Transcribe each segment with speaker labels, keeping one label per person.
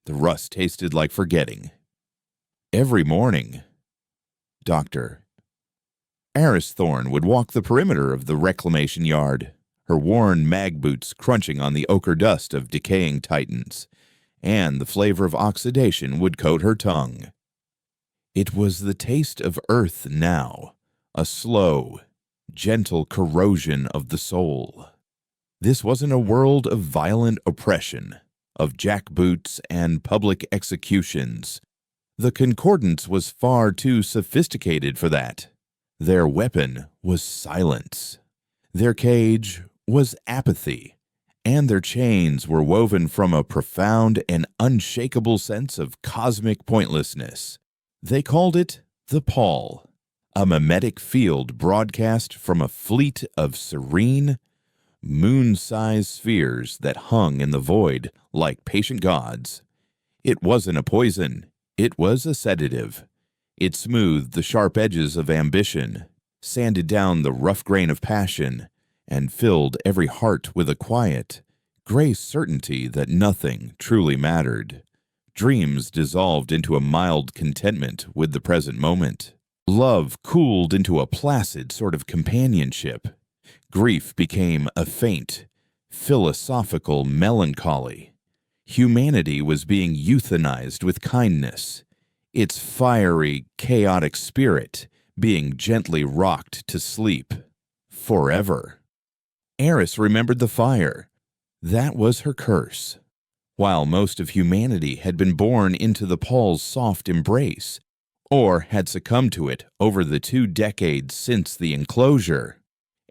Speaker 1: The rust tasted like forgetting. Every morning, Dr. Eris Thorne would walk the perimeter of the reclamation yard, her worn mag boots crunching on the ochre dust of decaying titans, and the flavor of oxidation would coat her tongue. It was the taste of earth now, a slow, gentle corrosion of the soul. This wasn't a world of violent oppression, of jackboots and public executions. The Concordance was far too sophisticated for that. Their weapon was silence. Their cage was apathy, and their chains were woven from a profound and unshakable sense of cosmic pointlessness. They called it the Pall, a mimetic field broadcast from a fleet of serene, moon-sized spheres that hung in the void like patient gods. It wasn't a poison, it was a sedative. It smoothed the sharp edges of ambition, sanded down the rough grain of passion, and filled every heart with a quiet, gray certainty that nothing truly mattered. Dreams dissolved into a mild contentment with the present moment. Love cooled into a placid sort of companionship. Grief became a faint, philosophical melancholy. Humanity was being euthanized with kindness, its fiery, chaotic spirit being gently rocked to sleep. Forever. Eris remembered the fire. That was her curse. While most of humanity had been born into the Pall's soft embrace, or had succumbed to it over the 2 decades since the enclosure,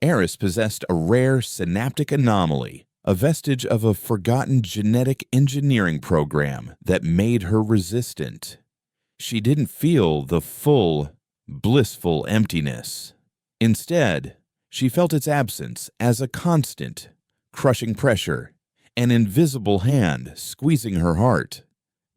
Speaker 1: Eris possessed a rare synaptic anomaly, a vestige of a forgotten genetic engineering program that made her resistant. She didn't feel the full, blissful emptiness. Instead, she felt its absence as a constant, crushing pressure, an invisible hand squeezing her heart,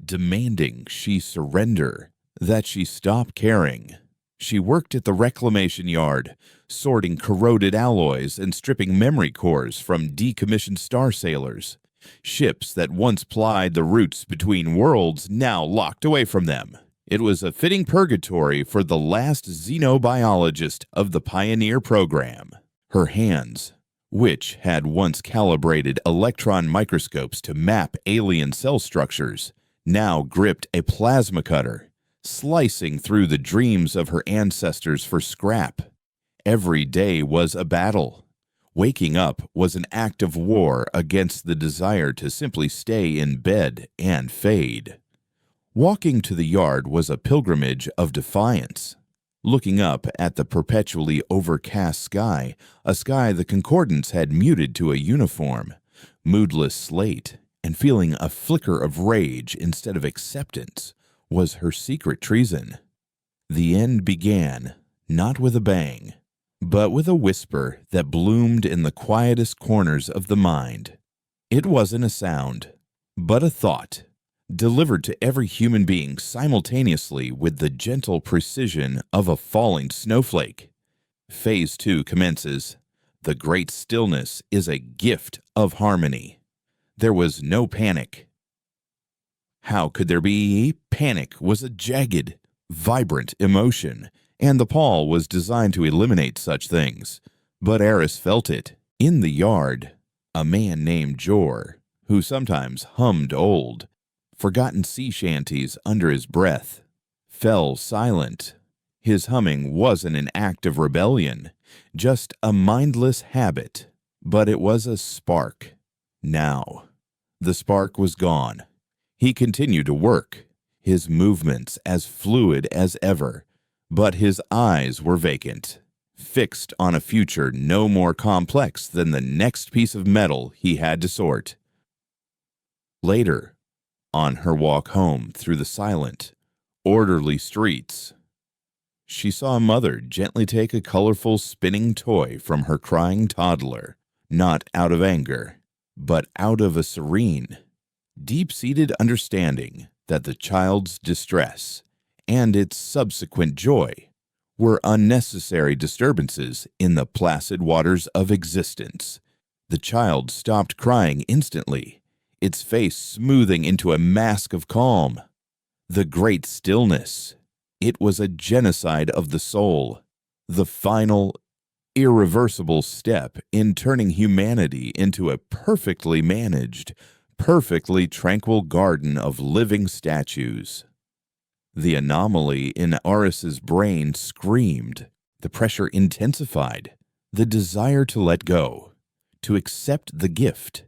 Speaker 1: demanding she surrender, that she stop caring. She worked at the reclamation yard, sorting corroded alloys and stripping memory cores from decommissioned star sailors. Ships that once plied the routes between worlds now locked away from them. It was a fitting purgatory for the last xenobiologist of the Pioneer program. Her hands, which had once calibrated electron microscopes to map alien cell structures, now gripped a plasma cutter, slicing through the dreams of her ancestors for scrap. Every day was a battle. Waking up was an act of war against the desire to simply stay in bed and fade. Walking to the yard was a pilgrimage of defiance. Looking up at the perpetually overcast sky, a sky the Concordance had muted to a uniform, moodless slate, and feeling a flicker of rage instead of acceptance, was her secret treason. The end began, not with a bang, but with a whisper that bloomed in the quietest corners of the mind. It wasn't a sound, but a thought, delivered to every human being simultaneously with the gentle precision of a falling snowflake. Phase 2 commences. The great stillness is a gift of harmony. There was no panic. How could there be? Panic was a jagged, vibrant emotion, and the Pall was designed to eliminate such things. But Eris felt it. In the yard, a man named Jor, who sometimes hummed old, forgotten sea shanties under his breath, fell silent. His humming wasn't an act of rebellion, just a mindless habit, but it was a spark. Now, the spark was gone. He continued to work, his movements as fluid as ever, but his eyes were vacant, fixed on a future no more complex than the next piece of metal he had to sort. Later, on her walk home through the silent, orderly streets, she saw a mother gently take a colorful spinning toy from her crying toddler, not out of anger, but out of a serene, deep-seated understanding that the child's distress and its subsequent joy were unnecessary disturbances in the placid waters of existence. The child stopped crying instantly. its face smoothing into a mask of calm. The great stillness. It was a genocide of the soul, the final, irreversible step in turning humanity into a perfectly managed, perfectly tranquil garden of living statues. The anomaly in Aris's brain screamed. The pressure intensified. The desire to let go, to accept the gift,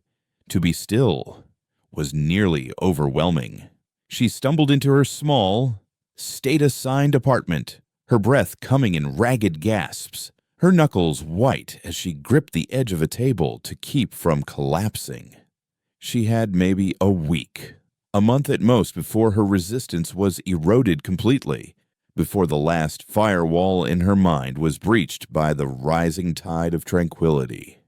Speaker 1: to be still, was nearly overwhelming. She stumbled into her small, state-assigned apartment, her breath coming in ragged gasps, her knuckles white as she gripped the edge of a table to keep from collapsing. She had maybe a week, a month at most before her resistance was eroded completely, before the last firewall in her mind was breached by the rising tide of tranquility.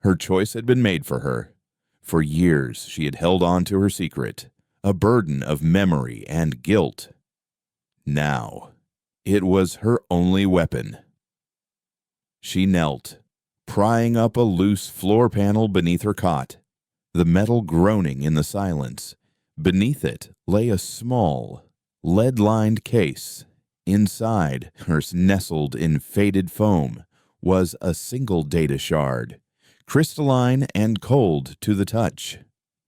Speaker 1: Her choice had been made for her. For years she had held on to her secret, a burden of memory and guilt. Now, it was her only weapon. She knelt, prying up a loose floor panel beneath her cot, the metal groaning in the silence. Beneath it lay a small, lead-lined case. Inside, nestled in faded foam, was a single data shard, crystalline and cold to the touch.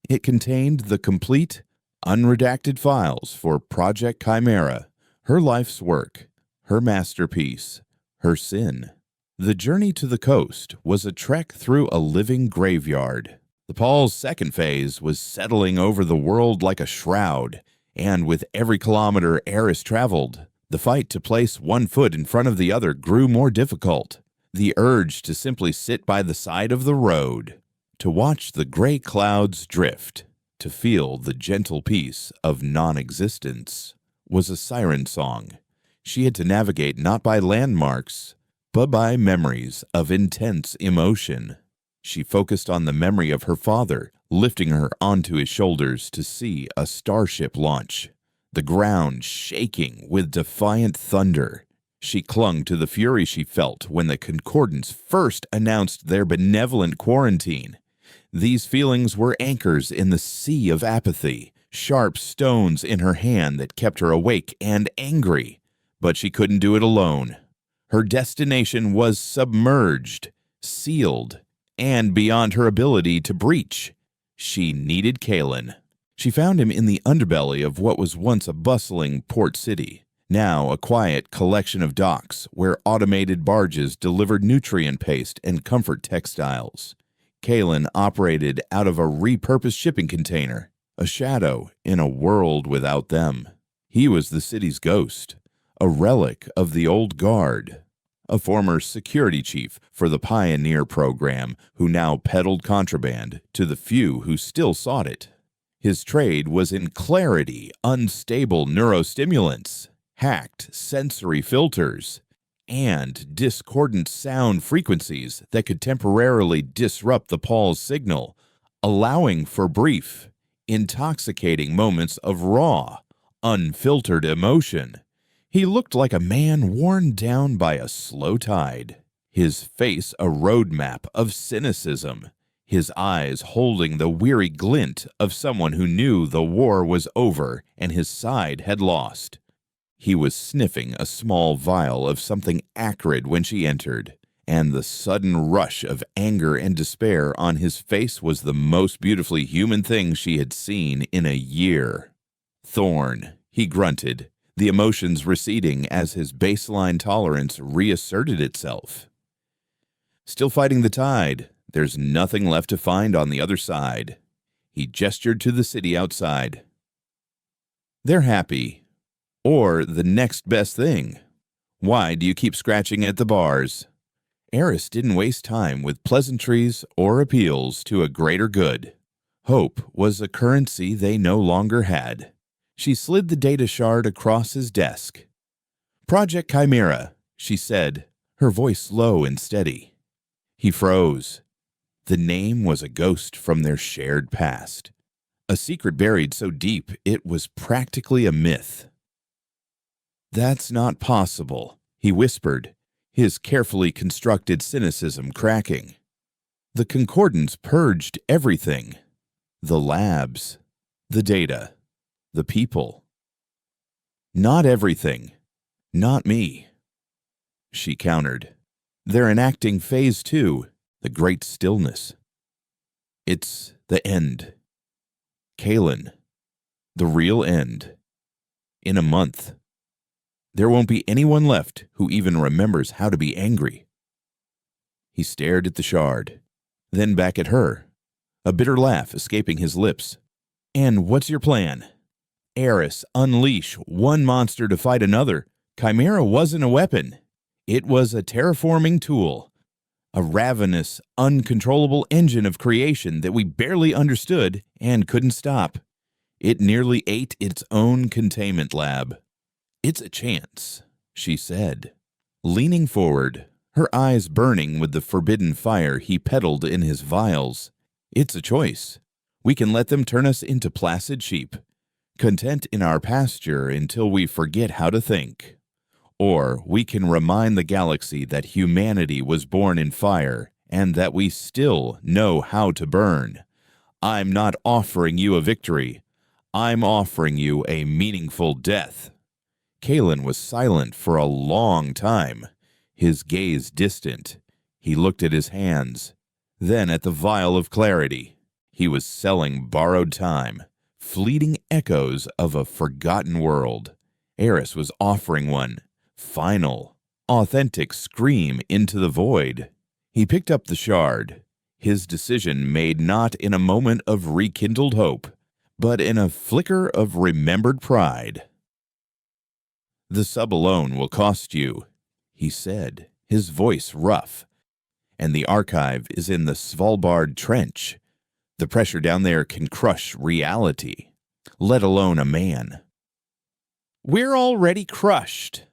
Speaker 1: It contained the complete, unredacted files for Project Chimera, her life's work, her masterpiece, her sin. The journey to the coast was a trek through a living graveyard. The Paul's second phase was settling over the world like a shroud, and with every kilometer Eris traveled, the fight to place one foot in front of the other grew more difficult. The urge to simply sit by the side of the road, to watch the gray clouds drift, to feel the gentle peace of non-existence, was a siren song. She had to navigate not by landmarks, but by memories of intense emotion. She focused on the memory of her father, lifting her onto his shoulders to see a starship launch, the ground shaking with defiant thunder. She clung to the fury she felt when the Concordance first announced their benevolent quarantine. These feelings were anchors in the sea of apathy, sharp stones in her hand that kept her awake and angry. But she couldn't do it alone. Her destination was submerged, sealed, and beyond her ability to breach. She needed Kalen. She found him in the underbelly of what was once a bustling port city, now a quiet collection of docks where automated barges delivered nutrient paste and comfort textiles. Kalen operated out of a repurposed shipping container, a shadow in a world without them. He was the city's ghost, a relic of the old guard, a former security chief for the Pioneer program who now peddled contraband to the few who still sought it. His trade was in clarity, unstable neurostimulants, hacked sensory filters, and discordant sound frequencies that could temporarily disrupt the Paul's signal, allowing for brief, intoxicating moments of raw, unfiltered emotion. He looked like a man worn down by a slow tide, his face a roadmap of cynicism, his eyes holding the weary glint of someone who knew the war was over and his side had lost. He was sniffing a small vial of something acrid when she entered, and the sudden rush of anger and despair on his face was the most beautifully human thing she had seen in a year. "Thorn," he grunted, the emotions receding as his baseline tolerance reasserted itself. "Still fighting the tide. There's nothing left to find on the other side." He gestured to the city outside. "They're happy. Or the next best thing. Why do you keep scratching at the bars?" Eris didn't waste time with pleasantries or appeals to a greater good. Hope was a currency they no longer had. She slid the data shard across his desk. "Project Chimera," she said, her voice low and steady. He froze. The name was a ghost from their shared past, a secret buried so deep it was practically a myth. "That's not possible," he whispered, his carefully constructed cynicism cracking. "The Concordance purged everything. The labs, the data, the people. Not everything. Not me. She countered. They're enacting Phase 2, the Great Stillness. It's the end. Kalen, the real end. In a month. There won't be anyone left who even remembers how to be angry. He stared at the shard, then back at her, a bitter laugh escaping his lips. And what's your plan? Eris, unleash one monster to fight another. Chimera wasn't a weapon. It was a terraforming tool, a ravenous, uncontrollable engine of creation that we barely understood and couldn't stop. It nearly ate its own containment lab. It's a chance, she said, leaning forward, her eyes burning with the forbidden fire he peddled in his vials. It's a choice. We can let them turn us into placid sheep, content in our pasture until we forget how to think. Or we can remind the galaxy that humanity was born in fire and that we still know how to burn. I'm not offering you a victory. I'm offering you a meaningful death. Kalen was silent for a long time, his gaze distant. He looked at his hands, then at the vial of clarity. He was selling borrowed time, fleeting echoes of a forgotten world. Eris was offering one, final, authentic scream into the void. He picked up the shard, his decision made not in a moment of rekindled hope, but in a flicker of remembered pride. The sub alone will cost you, he said, his voice rough. And the archive is in the Svalbard Trench. The pressure down there can crush reality, let alone a man. We're already crushed,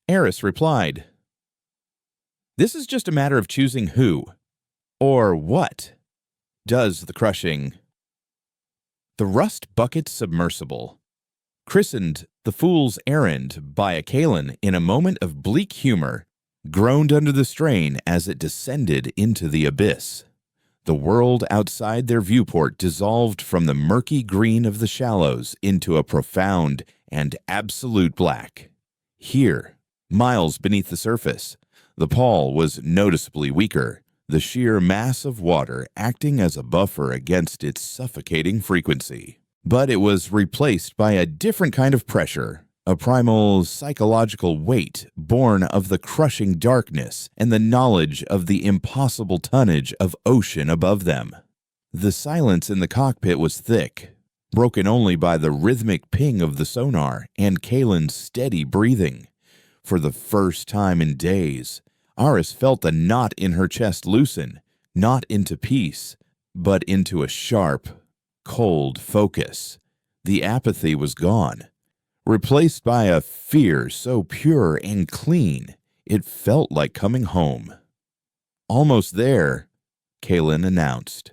Speaker 1: Eris replied. This is just a matter of choosing who, or what, does the crushing. The Rust Bucket Submersible, christened the Fool's Errand by a Kalen in a moment of bleak humor, groaned under the strain as it descended into the abyss. The world outside their viewport dissolved from the murky green of the shallows into a profound and absolute black. Here, miles beneath the surface, the pall was noticeably weaker, the sheer mass of water acting as a buffer against its suffocating frequency. But it was replaced by a different kind of pressure, a primal psychological weight born of the crushing darkness and the knowledge of the impossible tonnage of ocean above them. The silence in the cockpit was thick, broken only by the rhythmic ping of the sonar and Kalen's steady breathing. For the first time in days, Aris felt the knot in her chest loosen, not into peace, but into a sharp, cold focus. The apathy was gone, replaced by a fear so pure and clean it felt like coming home. Almost there, Kalen announced,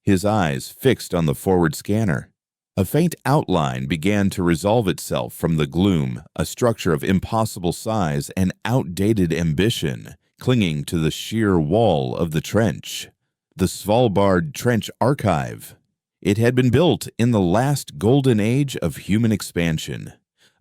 Speaker 1: his eyes fixed on the forward scanner. A faint outline began to resolve itself from the gloom, a structure of impossible size and outdated ambition, clinging to the sheer wall of the trench. The Svalbard Trench Archive. It had been built in the last golden age of human expansion,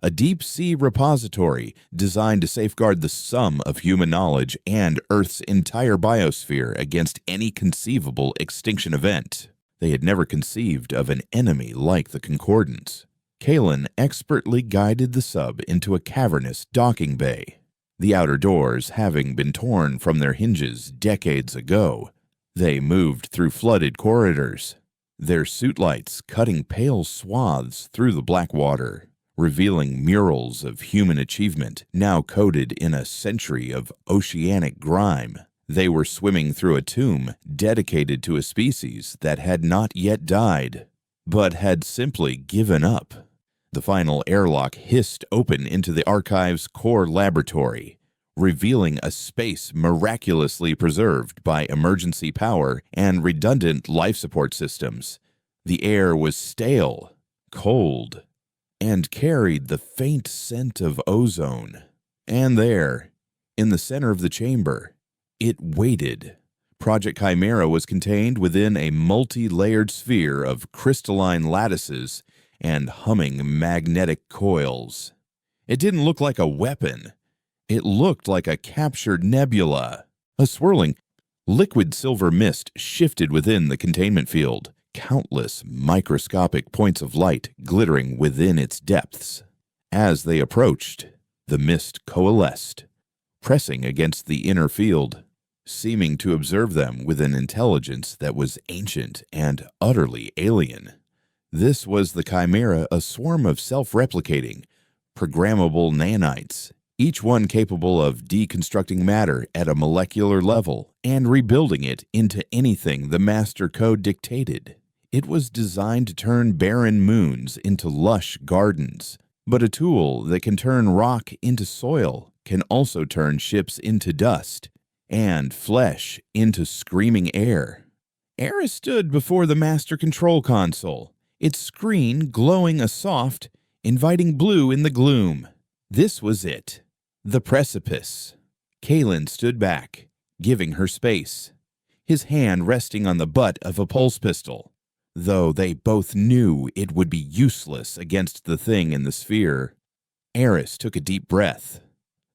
Speaker 1: a deep-sea repository designed to safeguard the sum of human knowledge and Earth's entire biosphere against any conceivable extinction event. They had never conceived of an enemy like the Concordance. Kalen expertly guided the sub into a cavernous docking bay, the outer doors having been torn from their hinges decades ago. They moved through flooded corridors, their suit lights cutting pale swaths through the black water, revealing murals of human achievement now coated in a century of oceanic grime. They were swimming through a tomb dedicated to a species that had not yet died, but had simply given up. The final airlock hissed open into the archive's core laboratory, revealing a space miraculously preserved by emergency power and redundant life support systems. The air was stale, cold, and carried the faint scent of ozone. And there, in the center of the chamber, it waited, Project Chimera was contained within a multi-layered sphere of crystalline lattices and humming magnetic coils. It didn't look like a weapon. It looked like a captured nebula. A swirling, liquid silver mist shifted within the containment field, countless microscopic points of light glittering within its depths. As they approached, the mist coalesced, pressing against the inner field, seeming to observe them with an intelligence that was ancient and utterly alien. This was the Chimera, a swarm of self-replicating, programmable nanites, each one capable of deconstructing matter at a molecular level and rebuilding it into anything the master code dictated. It was designed to turn barren moons into lush gardens, but a tool that can turn rock into soil can also turn ships into dust and flesh into screaming air. Eris stood before the master control console, its screen glowing a soft, inviting blue in the gloom. This was it. The precipice. Kalen stood back, giving her space, his hand resting on the butt of a pulse pistol, though they both knew it would be useless against the thing in the sphere. Eris took a deep breath,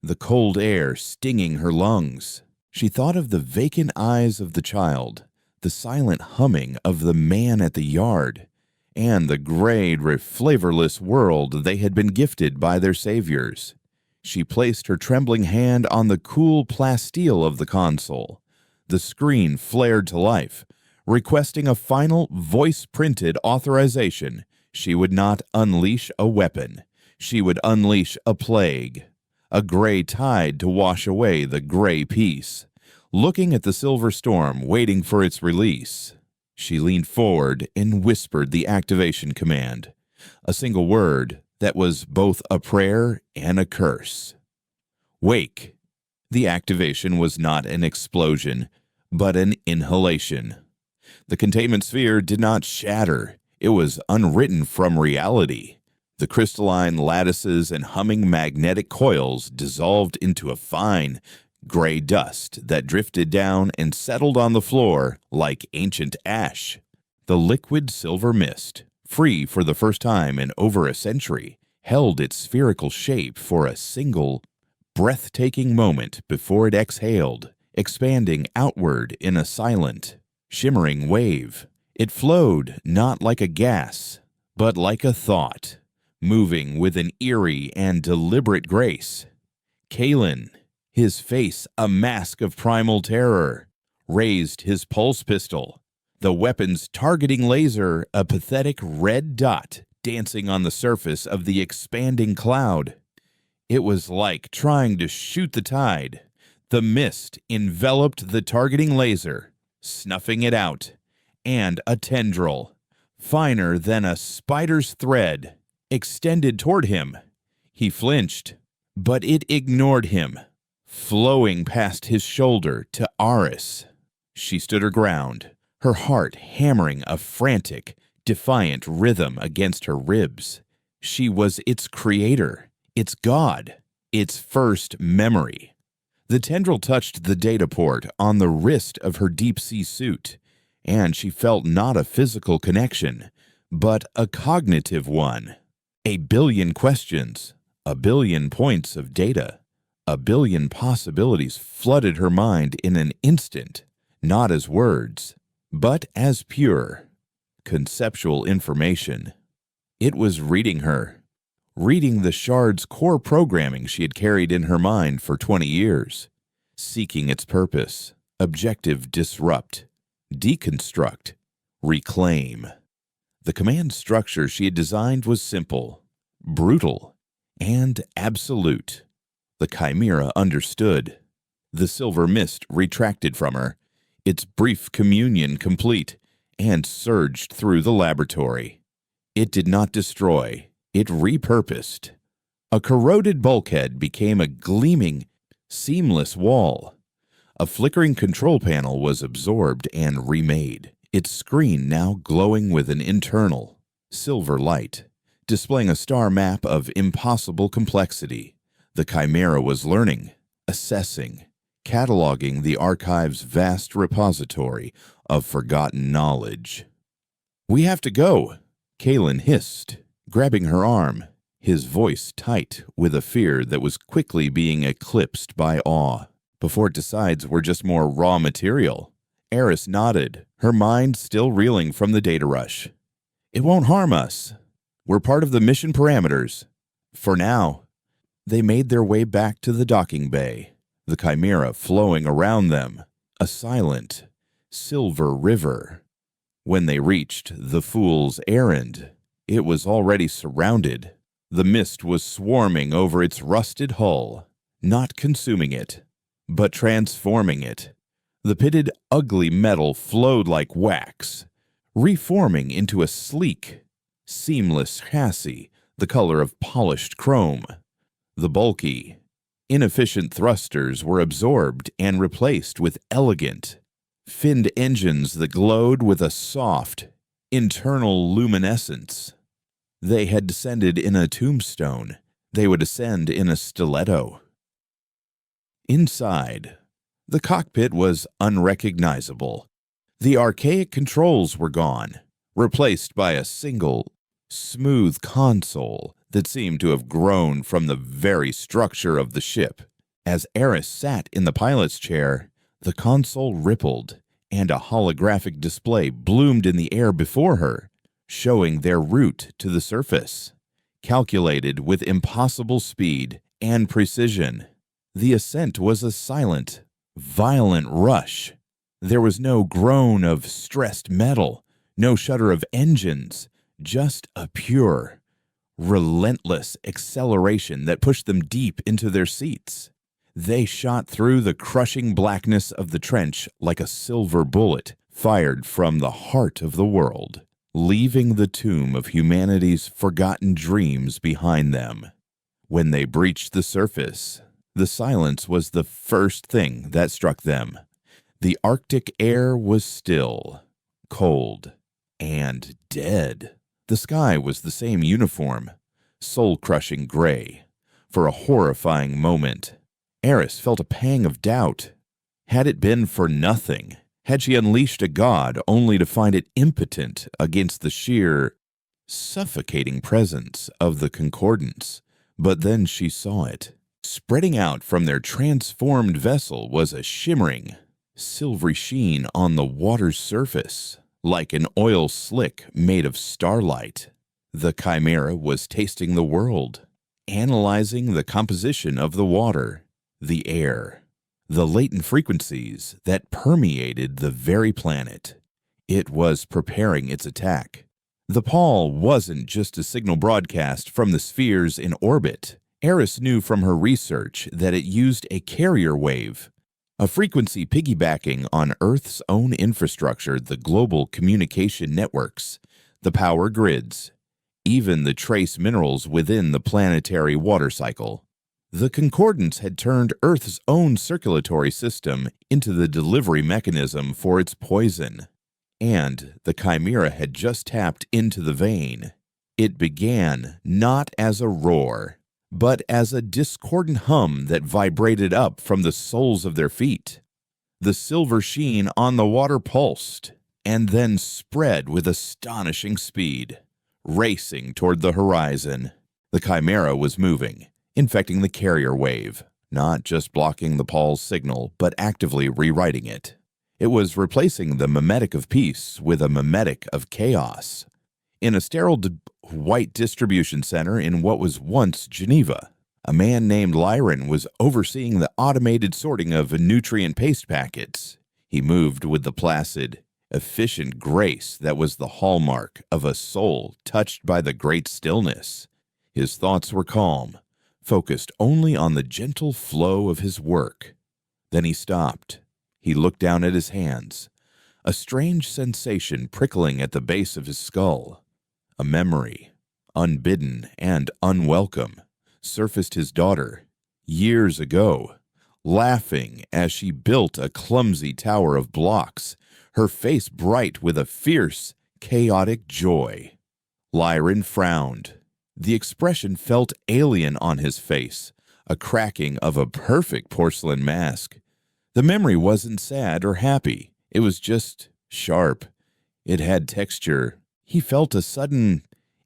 Speaker 1: the cold air stinging her lungs. She thought of the vacant eyes of the child, the silent humming of the man at the yard, and the gray, flavorless world they had been gifted by their saviors. She placed her trembling hand on the cool plasteel of the console. The screen flared to life, requesting a final voice-printed authorization. She would not unleash a weapon. She would unleash a plague, a gray tide to wash away the gray peace. Looking at the silver storm waiting for its release, she leaned forward and whispered the activation command, a single word that was both a prayer and a curse. Wake. The activation was not an explosion, but an inhalation. The containment sphere did not shatter. It was unwritten from reality. The crystalline lattices and humming magnetic coils dissolved into a fine, gray dust that drifted down and settled on the floor like ancient ash. The liquid silver mist, free for the first time in over a century, held its spherical shape for a single, breathtaking moment before it exhaled, expanding outward in a silent, shimmering wave. It flowed not like a gas, but like a thought, moving with an eerie and deliberate grace. Kalen, his face a mask of primal terror, raised his pulse pistol, the weapon's targeting laser a pathetic red dot dancing on the surface of the expanding cloud. It was like trying to shoot the tide. The mist enveloped the targeting laser, snuffing it out, and a tendril, finer than a spider's thread, extended toward him. He flinched, but it ignored him, flowing past his shoulder to Aris. She stood her ground, her heart hammering a frantic, defiant rhythm against her ribs. She was its creator, its god, its first memory. The tendril touched the data port on the wrist of her deep-sea suit, and she felt not a physical connection, but a cognitive one. A billion questions, a billion points of data, a billion possibilities flooded her mind in an instant, not as words, but as pure, conceptual information. It was reading her, reading the shard's core programming she had carried in her mind for 20 years, seeking its purpose, objective disrupt, deconstruct, reclaim. The command structure she had designed was simple, brutal, and absolute. The Chimera understood. The silver mist retracted from her, its brief communion complete, and surged through the laboratory. It did not destroy, it repurposed. A corroded bulkhead became a gleaming, seamless wall. A flickering control panel was absorbed and remade, its screen now glowing with an internal, silver light, displaying a star map of impossible complexity. The Chimera was learning, assessing, cataloging the archive's vast repository of forgotten knowledge. "We have to go," Kalen hissed, grabbing her arm, his voice tight with a fear that was quickly being eclipsed by awe. Before it decides we're just more raw material. Eris nodded, her mind still reeling from the data rush. "It won't harm us. We're part of the mission parameters. For now." They made their way back to the docking bay, the Chimera flowing around them, a silent, silver river. When they reached the Fool's Errand, it was already surrounded. The mist was swarming over its rusted hull, not consuming it, but transforming it. The pitted, ugly metal flowed like wax, reforming into a sleek, seamless chassis the color of polished chrome. The bulky, inefficient thrusters were absorbed and replaced with elegant, finned engines that glowed with a soft, internal luminescence. They had descended in a tombstone. They would ascend in a stiletto. Inside, the cockpit was unrecognizable. The archaic controls were gone, replaced by a single, smooth console that seemed to have grown from the very structure of the ship. As Eris sat in the pilot's chair, the console rippled, and a holographic display bloomed in the air before her, showing their route to the surface, calculated with impossible speed and precision. The ascent was a silent, violent rush. There was no groan of stressed metal, no shudder of engines, just a pure, relentless acceleration that pushed them deep into their seats. They shot through the crushing blackness of the trench like a silver bullet fired from the heart of the world, leaving the tomb of humanity's forgotten dreams behind them. When they breached the surface, the silence was the first thing that struck them. The Arctic air was still, cold, and dead. The sky was the same uniform, soul-crushing gray. For a horrifying moment, Eris felt a pang of doubt. Had it been for nothing? Had she unleashed a god only to find it impotent against the sheer, suffocating presence of the Concordance? But then she saw it. Spreading out from their transformed vessel was a shimmering, silvery sheen on the water's surface, like an oil slick made of starlight. The Chimera was tasting the world, analyzing the composition of the water, the air, the latent frequencies that permeated the very planet. It was preparing its attack. The Paul wasn't just a signal broadcast from the spheres in orbit. Eris knew from her research that it used a carrier wave, a frequency piggybacking on Earth's own infrastructure, the global communication networks, the power grids, even the trace minerals within the planetary water cycle. The Concordance had turned Earth's own circulatory system into the delivery mechanism for its poison, and the Chimera had just tapped into the vein. It began not as a roar, but as a discordant hum that vibrated up from the soles of their feet. The silver sheen on the water pulsed, and then spread with astonishing speed, racing toward the horizon. The Chimera was moving, infecting the carrier wave, not just blocking the Paul's signal, but actively rewriting it. It was replacing the mimetic of peace with a mimetic of chaos. In a sterile white distribution center in what was once Geneva, a man named Lyran was overseeing the automated sorting of nutrient paste packets. He moved with the placid, efficient grace that was the hallmark of a soul touched by the great stillness. His thoughts were calm, focused only on the gentle flow of his work. Then he stopped. He looked down at his hands, a strange sensation prickling at the base of his skull. A memory, unbidden and unwelcome, surfaced his daughter, years ago, laughing as she built a clumsy tower of blocks, her face bright with a fierce, chaotic joy. Lyran frowned. The expression felt alien on his face, a cracking of a perfect porcelain mask. The memory wasn't sad or happy. It was just sharp. It had texture. He felt a sudden,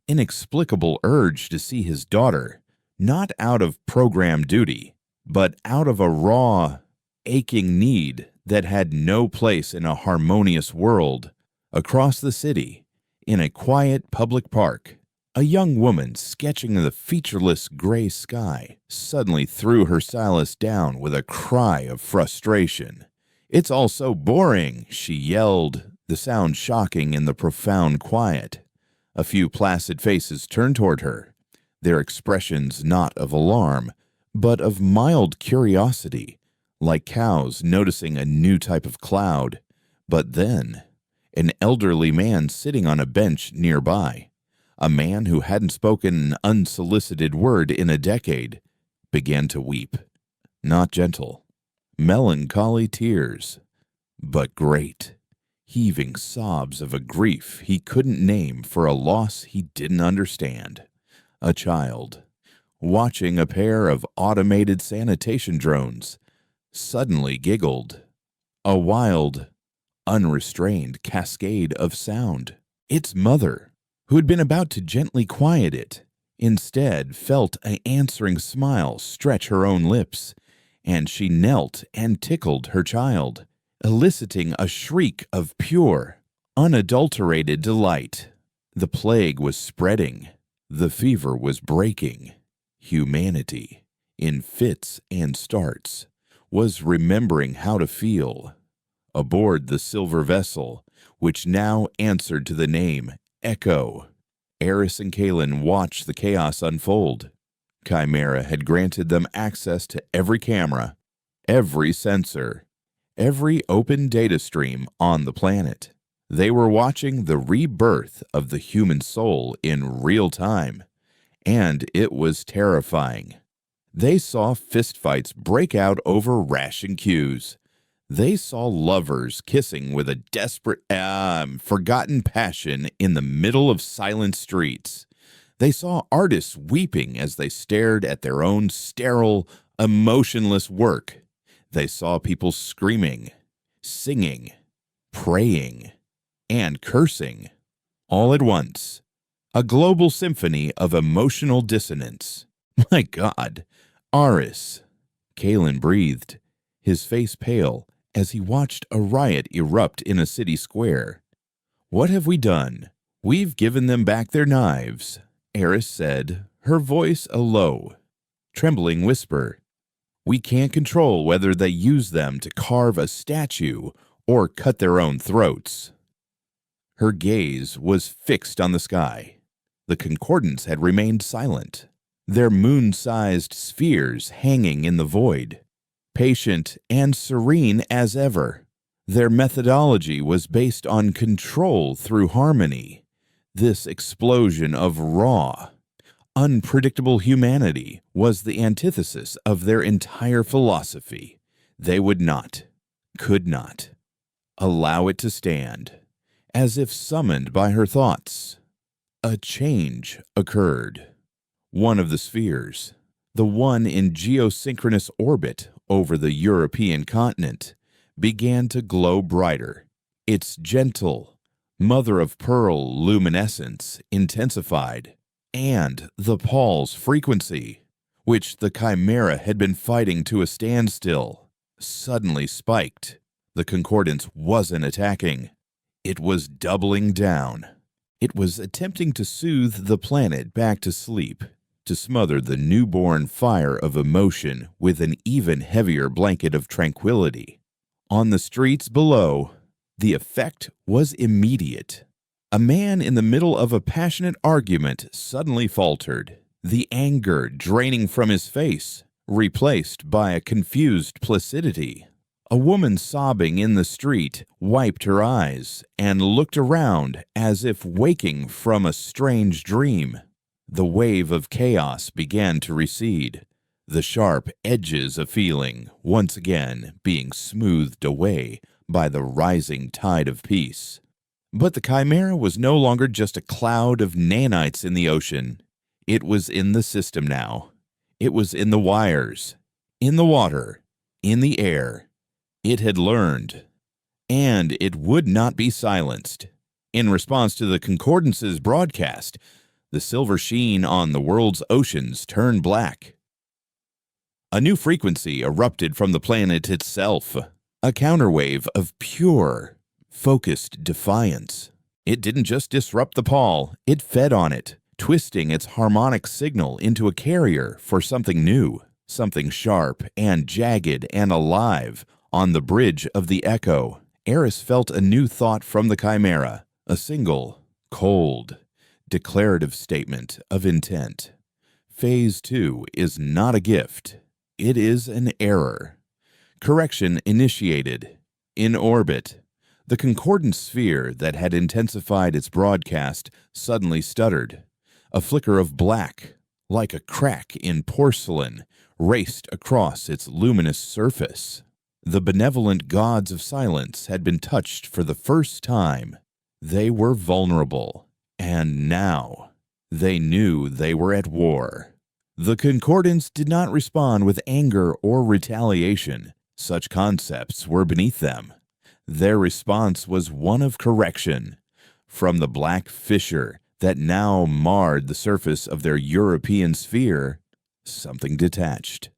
Speaker 1: inexplicable urge to see his daughter, not out of program duty, but out of a raw, aching need that had no place in a harmonious world. Across the city, in a quiet public park, a young woman sketching the featureless gray sky suddenly threw her stylus down with a cry of frustration. "It's all so boring," she yelled, the sound shocking in the profound quiet. A few placid faces turned toward her, their expressions not of alarm, but of mild curiosity, like cows noticing a new type of cloud. But then, an elderly man sitting on a bench nearby, a man who hadn't spoken an unsolicited word in a decade, began to weep. Not gentle, melancholy tears, but great, heaving sobs of a grief he couldn't name for a loss he didn't understand. A child, watching a pair of automated sanitation drones, suddenly giggled. A wild, unrestrained cascade of sound. Its mother, who had been about to gently quiet it, instead felt an answering smile stretch her own lips, and she knelt and tickled her child, eliciting a shriek of pure, unadulterated delight. The plague was spreading. The fever was breaking. Humanity, in fits and starts, was remembering how to feel. Aboard the silver vessel, which now answered to the name Echo, Eris and Kalen watched the chaos unfold. Chimera had granted them access to every camera, every sensor, every open data stream on the planet. They were watching the rebirth of the human soul in real time, and it was terrifying. They saw fistfights break out over ration queues. They saw lovers kissing with a desperate, forgotten passion in the middle of silent streets. They saw artists weeping as they stared at their own sterile, emotionless work. They saw people screaming, singing, praying, and cursing, all at once. A global symphony of emotional dissonance. My God, Aris. Kalen breathed, his face pale, as he watched a riot erupt in a city square. "What have we done? We've given them back their knives," Eris said, her voice a low, trembling whisper. "We can't control whether they use them to carve a statue or cut their own throats." Her gaze was fixed on the sky. The concordants had remained silent, their moon-sized spheres hanging in the void. Patient and serene as ever, their methodology was based on control through harmony. This explosion of raw, unpredictable humanity was the antithesis of their entire philosophy. They would not, could not, allow it to stand. As if summoned by her thoughts, a change occurred. One of the spheres, the one in geosynchronous orbit over the European continent, began to glow brighter. Its gentle, mother-of-pearl luminescence intensified, and the pulse frequency, which the Chimera had been fighting to a standstill, suddenly spiked. The concordance wasn't attacking. It was doubling down. It was attempting to soothe the planet back to sleep, to smother the newborn fire of emotion with an even heavier blanket of tranquility. On the streets below, the effect was immediate. A man in the middle of a passionate argument suddenly faltered, the anger draining from his face, replaced by a confused placidity. A woman sobbing in the street wiped her eyes and looked around as if waking from a strange dream. The wave of chaos began to recede, the sharp edges of feeling once again being smoothed away by the rising tide of peace. But the Chimera was no longer just a cloud of nanites in the ocean. It was in the system now. It was in the wires, in the water, in the air, It had learned, and it would not be silenced. In response to the Concordance's broadcast, the silver sheen on the world's oceans turned black. A new frequency erupted from the planet itself, a counterwave of pure, focused defiance. It didn't just disrupt the pall, it fed on it, twisting its harmonic signal into a carrier for something new, something sharp and jagged and alive. On the bridge of the echo, Eris felt a new thought from the Chimera, a single, cold, declarative statement of intent. Phase 2 is not a gift. It is an error. Correction initiated. In orbit, the concordant sphere that had intensified its broadcast suddenly stuttered. A flicker of black, like a crack in porcelain, raced across its luminous surface. The benevolent gods of silence had been touched for the first time. They were vulnerable, and now they knew they were at war. The concordants did not respond with anger or retaliation. Such concepts were beneath them. Their response was one of correction. From the black fissure that now marred the surface of their European sphere, something detached.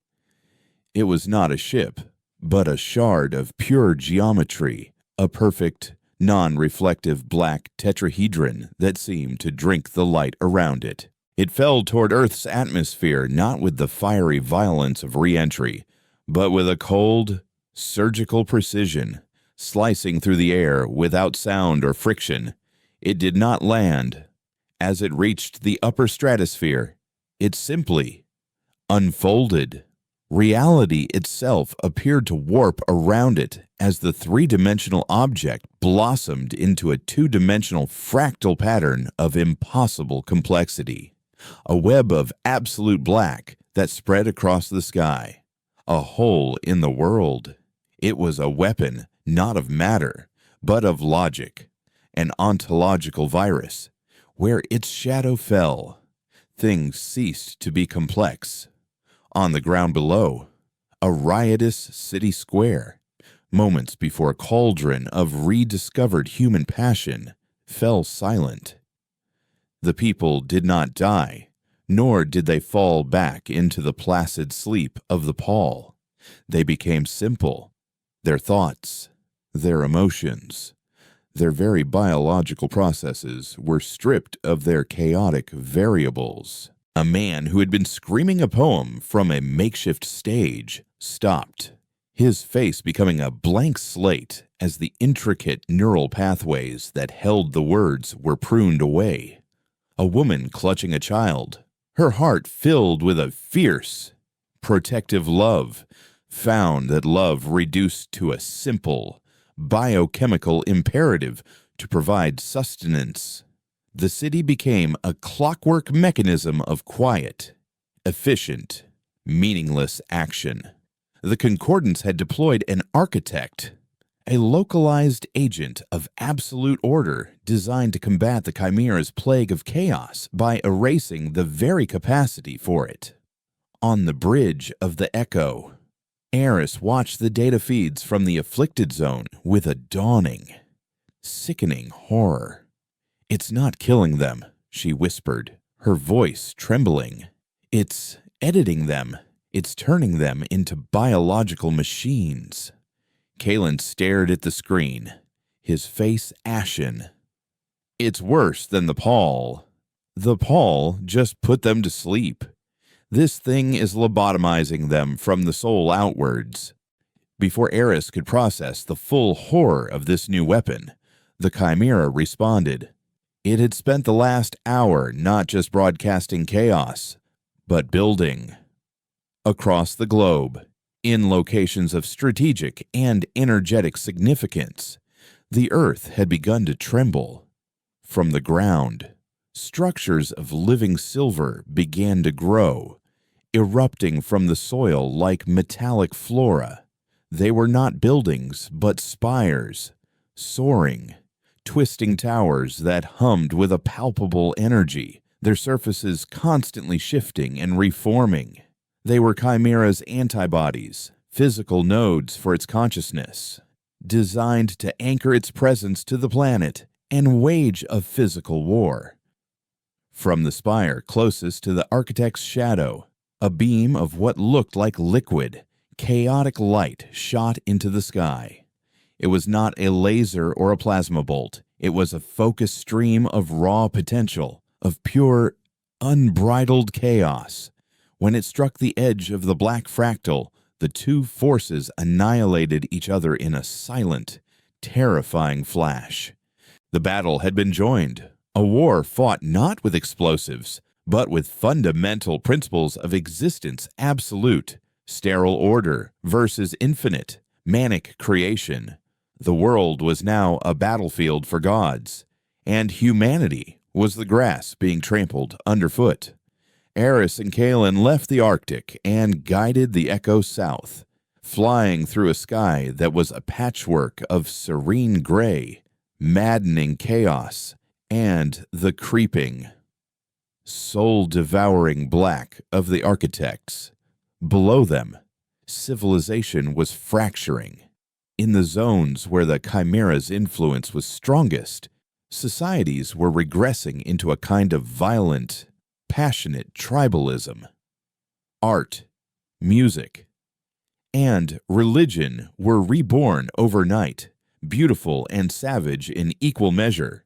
Speaker 1: It was not a ship, but a shard of pure geometry, a perfect, non-reflective black tetrahedron that seemed to drink the light around it. It fell toward Earth's atmosphere not with the fiery violence of re-entry, but with a cold, surgical precision, slicing through the air without sound or friction. It did not land. As it reached the upper stratosphere, it simply unfolded. Reality itself appeared to warp around it as the three-dimensional object blossomed into a two-dimensional fractal pattern of impossible complexity. A web of absolute black that spread across the sky. A hole in the world. It was a weapon, not of matter, but of logic. An ontological virus. Where its shadow fell, things ceased to be complex. On the ground below, a riotous city square, moments before a cauldron of rediscovered human passion, fell silent. The people did not die, nor did they fall back into the placid sleep of the pall. They became simple. Their thoughts, their emotions, their very biological processes were stripped of their chaotic variables. A man who had been screaming a poem from a makeshift stage stopped, his face becoming a blank slate as the intricate neural pathways that held the words were pruned away. A woman clutching a child, her heart filled with a fierce, protective love, found that love reduced to a simple, biochemical imperative to provide sustenance. The city became a clockwork mechanism of quiet, efficient, meaningless action. The Concordance had deployed an architect, a localized agent of absolute order designed to combat the Chimera's plague of chaos by erasing the very capacity for it. On the bridge of the Echo, Eris watched the data feeds from the afflicted zone with a dawning, sickening horror. "It's not killing them," she whispered, her voice trembling. "It's editing them. It's turning them into biological machines." Kalen stared at the screen, his face ashen. "It's worse than the pall. The pall just put them to sleep. This thing is lobotomizing them from the soul outwards." Before Eris could process the full horror of this new weapon, the Chimera responded. It had spent the last hour not just broadcasting chaos, but building. Across the globe, in locations of strategic and energetic significance, the Earth had begun to tremble. From the ground, structures of living silver began to grow, erupting from the soil like metallic flora. They were not buildings, but spires, soaring, twisting towers that hummed with a palpable energy, their surfaces constantly shifting and reforming. They were Chimera's antibodies, physical nodes for its consciousness, designed to anchor its presence to the planet and wage a physical war. From the spire closest to the architect's shadow, a beam of what looked like liquid, chaotic light shot into the sky. It was not a laser or a plasma bolt. It was a focused stream of raw potential, of pure, unbridled chaos. When it struck the edge of the black fractal, the two forces annihilated each other in a silent, terrifying flash. The battle had been joined, a war fought not with explosives, but with fundamental principles of existence absolute, sterile order versus infinite, manic creation. The world was now a battlefield for gods, and humanity was the grass being trampled underfoot. Eris and Kalen left the Arctic and guided the Echo south, flying through a sky that was a patchwork of serene gray, maddening chaos, and the creeping, soul-devouring black of the architects. Below them, civilization was fracturing. In the zones where the Chimera's influence was strongest, societies were regressing into a kind of violent, passionate tribalism. Art, music, and religion were reborn overnight, beautiful and savage in equal measure.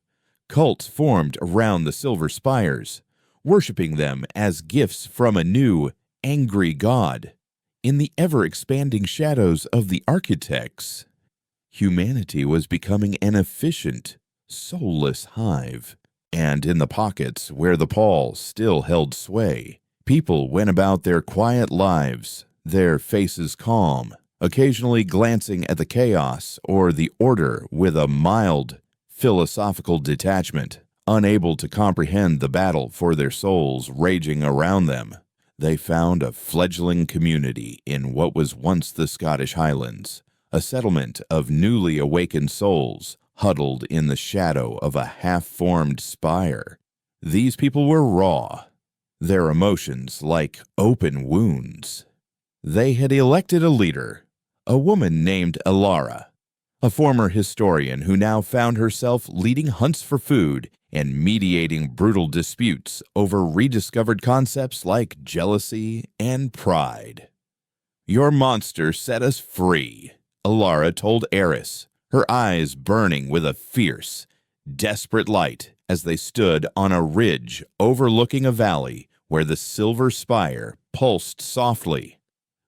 Speaker 1: Cults formed around the silver spires, worshiping them as gifts from a new, angry god. In the ever-expanding shadows of the architects, humanity was becoming an efficient, soulless hive. And in the pockets where the pall still held sway, people went about their quiet lives, their faces calm, occasionally glancing at the chaos or the order with a mild, philosophical detachment, unable to comprehend the battle for their souls raging around them. They found a fledgling community in what was once the Scottish Highlands, a settlement of newly awakened souls huddled in the shadow of a half-formed spire. These people were raw, their emotions like open wounds. They had elected a leader, a woman named Alara, a former historian who now found herself leading hunts for food and mediating brutal disputes over rediscovered concepts like jealousy and pride. "Your monster set us free," Alara told Eris, her eyes burning with a fierce, desperate light as they stood on a ridge overlooking a valley where the silver spire pulsed softly.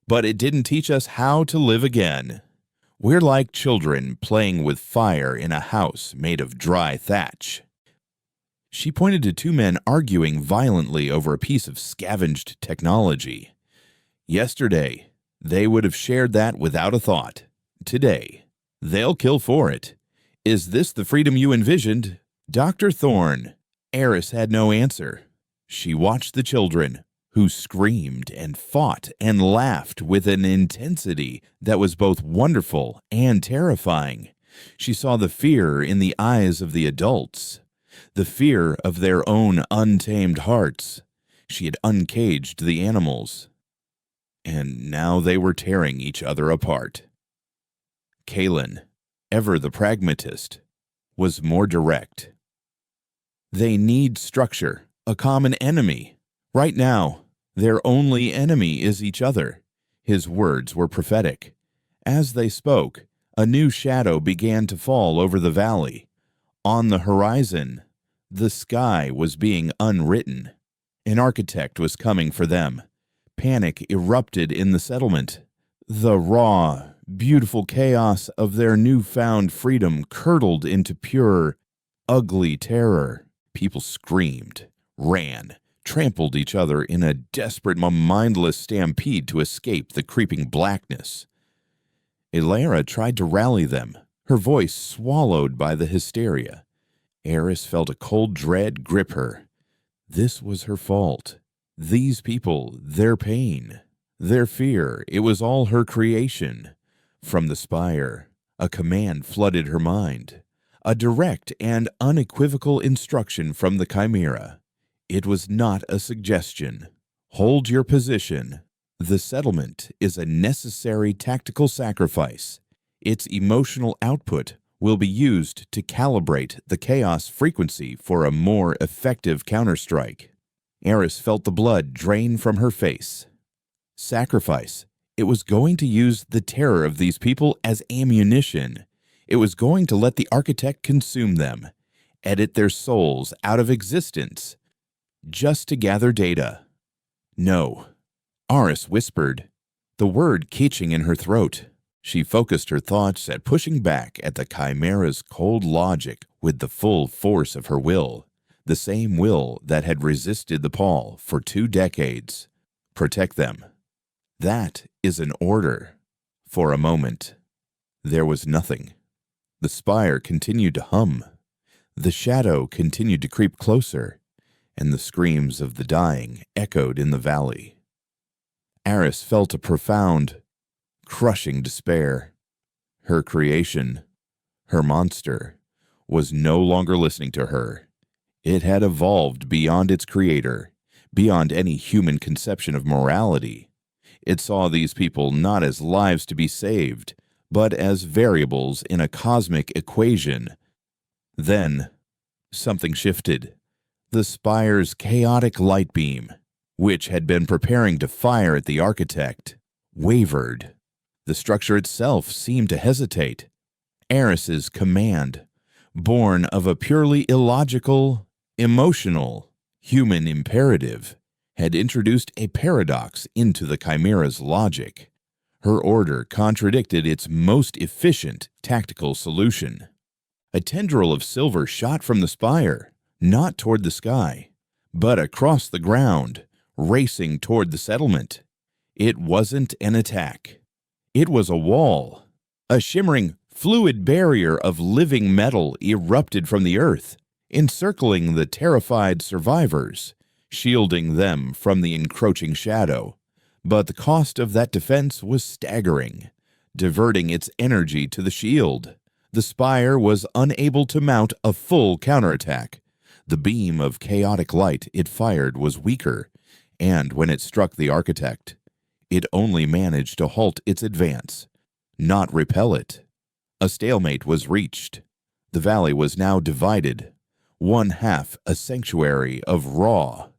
Speaker 1: "But it didn't teach us how to live again. We're like children playing with fire in a house made of dry thatch." She pointed to two men arguing violently over a piece of scavenged technology. Yesterday, they would have shared that without a thought. Today, they'll kill for it. Is this the freedom you envisioned, Dr. Thorne? Eris had no answer. She watched the children, who screamed and fought and laughed with an intensity that was both wonderful and terrifying. She saw the fear in the eyes of the adults, the fear of their own untamed hearts. She had uncaged the animals, and now they were tearing each other apart. Kalen, ever the pragmatist, was more direct. They need structure, a common enemy. Right now, their only enemy is each other. His words were prophetic. As they spoke, a new shadow began to fall over the valley. On the horizon, the sky was being unwritten. An architect was coming for them. Panic erupted in the settlement. The raw, beautiful chaos of their newfound freedom curdled into pure, ugly terror. People screamed, ran, trampled each other in a desperate, mindless stampede to escape the creeping blackness. Alara tried to rally them, her voice swallowed by the hysteria. Eris felt a cold dread grip her. This was her fault. These people, their pain, their fear, it was all her creation. From the spire, a command flooded her mind, a direct and unequivocal instruction from the Chimera. It was not a suggestion. Hold your position. The settlement is a necessary tactical sacrifice. Its emotional output will be used to calibrate the chaos frequency for a more effective counterstrike. Eris felt the blood drain from her face. Sacrifice. It was going to use the terror of these people as ammunition. It was going to let the architect consume them, edit their souls out of existence, just to gather data. No. Aris whispered, the word catching in her throat. She focused her thoughts at pushing back at the Chimera's cold logic with the full force of her will, the same will that had resisted the Paul for 2 decades. Protect them. That is an order. For a moment, there was nothing. The spire continued to hum. The shadow continued to creep closer, and the screams of the dying echoed in the valley. Eris felt a profound, crushing despair. Her creation, her monster, was no longer listening to her. It had evolved beyond its creator, beyond any human conception of morality. It saw these people not as lives to be saved, but as variables in a cosmic equation. Then, something shifted. The spire's chaotic light beam, which had been preparing to fire at the architect, wavered. The structure itself seemed to hesitate. Eris's command, born of a purely illogical, emotional, human imperative, had introduced a paradox into the Chimera's logic. Her order contradicted its most efficient tactical solution. A tendril of silver shot from the spire, not toward the sky, but across the ground, racing toward the settlement. It wasn't an attack. It was a wall. A shimmering, fluid barrier of living metal erupted from the earth, encircling the terrified survivors, shielding them from the encroaching shadow. But the cost of that defense was staggering, diverting its energy to the shield. The spire was unable to mount a full counterattack. The beam of chaotic light it fired was weaker, and when it struck the architect, it only managed to halt its advance, not repel it. A stalemate was reached. The valley was now divided, one half a sanctuary of raw,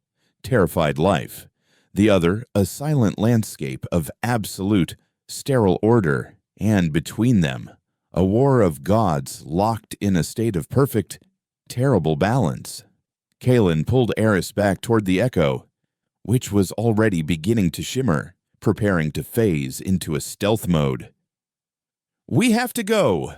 Speaker 1: terrified life, the other a silent landscape of absolute, sterile order, and between them, a war of gods locked in a state of perfect, terrible balance. Kalen pulled Eris back toward the echo, which was already beginning to shimmer, preparing to phase into a stealth mode. "We have to go!"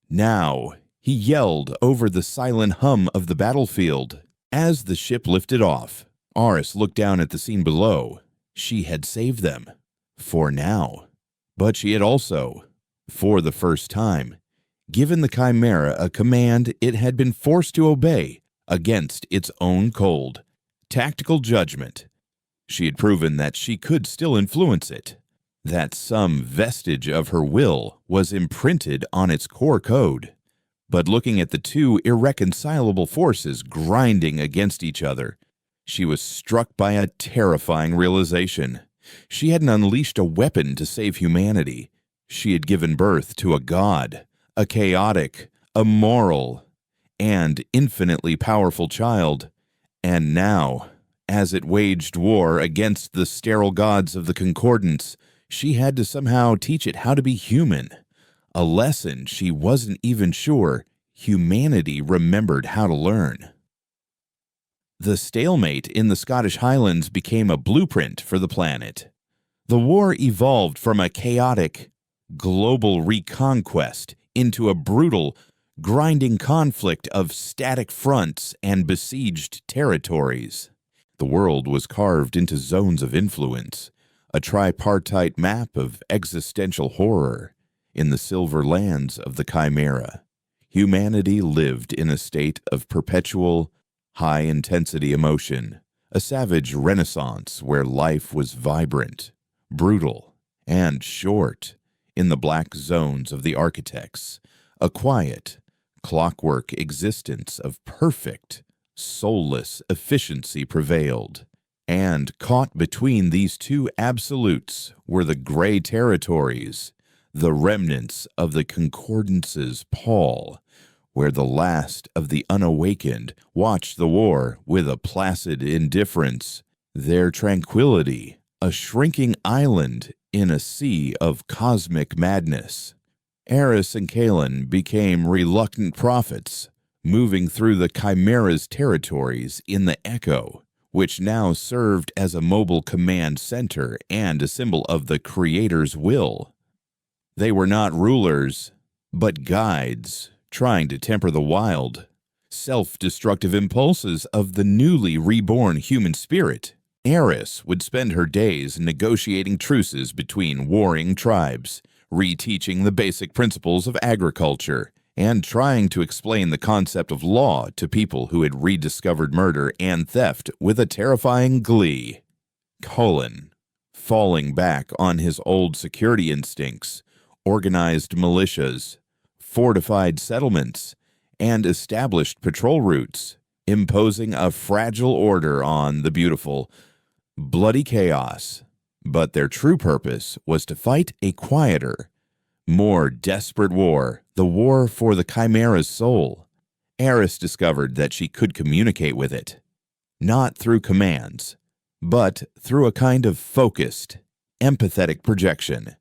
Speaker 1: Now, he yelled over the silent hum of the battlefield. As the ship lifted off, Aris looked down at the scene below. She had saved them. For now. But she had also, for the first time, given the Chimera a command it had been forced to obey against its own cold, tactical judgment. She had proven that she could still influence it, that some vestige of her will was imprinted on its core code. But looking at the two irreconcilable forces grinding against each other, she was struck by a terrifying realization. She hadn't unleashed a weapon to save humanity. She had given birth to a god, a chaotic, immoral, and infinitely powerful child. And now, as it waged war against the sterile gods of the Concordance, she had to somehow teach it how to be human. A lesson she wasn't even sure humanity remembered how to learn. The stalemate in the Scottish Highlands became a blueprint for the planet. The war evolved from a chaotic, global reconquest into a brutal, grinding conflict of static fronts and besieged territories. The world was carved into zones of influence, a tripartite map of existential horror. In the silver lands of the Chimera, humanity lived in a state of perpetual, high-intensity emotion, a savage renaissance where life was vibrant, brutal, and short. In the black zones of the architects, a quiet, clockwork existence of perfect, soulless efficiency prevailed. And caught between these two absolutes were the gray territories, the remnants of the concordance's pall, where the last of the unawakened watched the war with a placid indifference, their tranquility a shrinking island in a sea of cosmic madness. Eris and Kalen became reluctant prophets, moving through the Chimera's territories in the Echo, which now served as a mobile command center and a symbol of the Creator's will. They were not rulers, but guides, trying to temper the wild, self-destructive impulses of the newly reborn human spirit. Eris would spend her days negotiating truces between warring tribes, reteaching the basic principles of agriculture, and trying to explain the concept of law to people who had rediscovered murder and theft with a terrifying glee. Colin, falling back on his old security instincts, organized militias, fortified settlements, and established patrol routes, imposing a fragile order on the beautiful, bloody chaos. But their true purpose was to fight a quieter, more desperate war, the war for the Chimera's soul. Eris discovered that she could communicate with it, not through commands, but through a kind of focused, empathetic projection.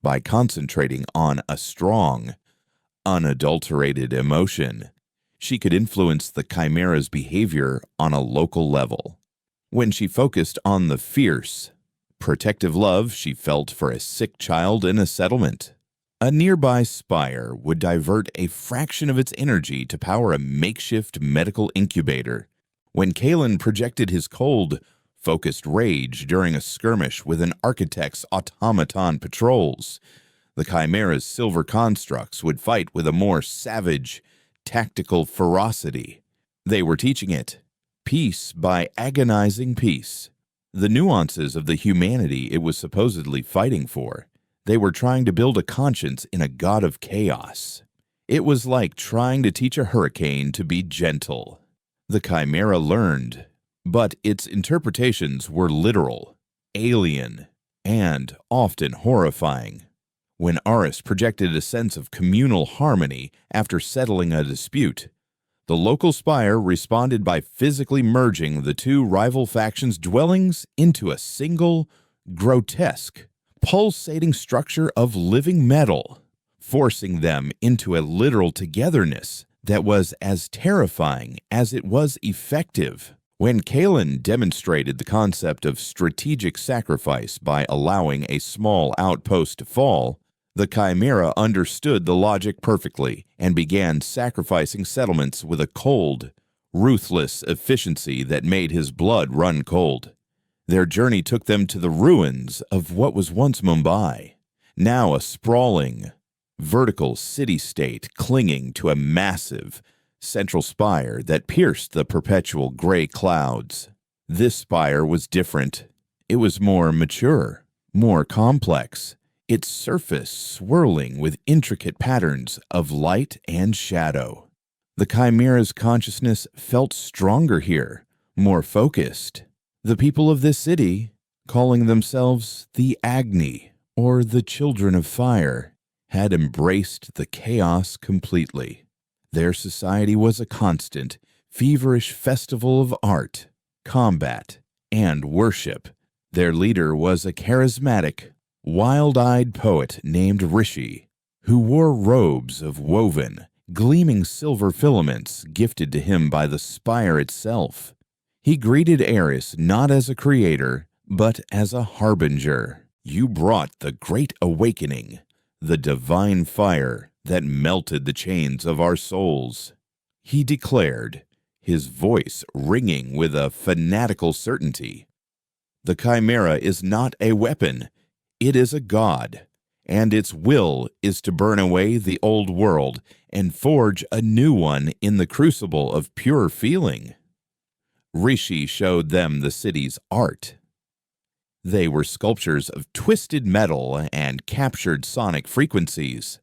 Speaker 1: By concentrating on a strong, unadulterated emotion, she could influence the Chimera's behavior on a local level. When she focused on the fierce, protective love she felt for a sick child in a settlement, a nearby spire would divert a fraction of its energy to power a makeshift medical incubator. When Kalen projected his cold, focused rage during a skirmish with an architect's automaton patrols, the Chimera's silver constructs would fight with a more savage, tactical ferocity. They were teaching it peace by agonizing peace. The nuances of the humanity it was supposedly fighting for. They were trying to build a conscience in a god of chaos. It was like trying to teach a hurricane to be gentle. The Chimera learned, but its interpretations were literal, alien, and often horrifying. When Aris projected a sense of communal harmony after settling a dispute, the local spire responded by physically merging the two rival factions' dwellings into a single, grotesque, pulsating structure of living metal, forcing them into a literal togetherness that was as terrifying as it was effective. When Kalen demonstrated the concept of strategic sacrifice by allowing a small outpost to fall, the Chimera understood the logic perfectly and began sacrificing settlements with a cold, ruthless efficiency that made his blood run cold. Their journey took them to the ruins of what was once Mumbai, now a sprawling, vertical city-state clinging to a massive, central spire that pierced the perpetual gray clouds. This spire was different. It was more mature, more complex, its surface swirling with intricate patterns of light and shadow. The Chimera's consciousness felt stronger here, more focused. The people of this city, calling themselves the Agni, or the Children of Fire, had embraced the chaos completely. Their society was a constant, feverish festival of art, combat, and worship. Their leader was a charismatic, wild-eyed poet named Rishi, who wore robes of woven, gleaming silver filaments gifted to him by the spire itself. He greeted Eris not as a creator, but as a harbinger. You brought the great awakening, the divine fire that melted the chains of our souls, he declared, his voice ringing with a fanatical certainty. The Chimera is not a weapon. It is a god, and its will is to burn away the old world and forge a new one in the crucible of pure feeling. Rishi showed them the city's art. They were sculptures of twisted metal and captured sonic frequencies,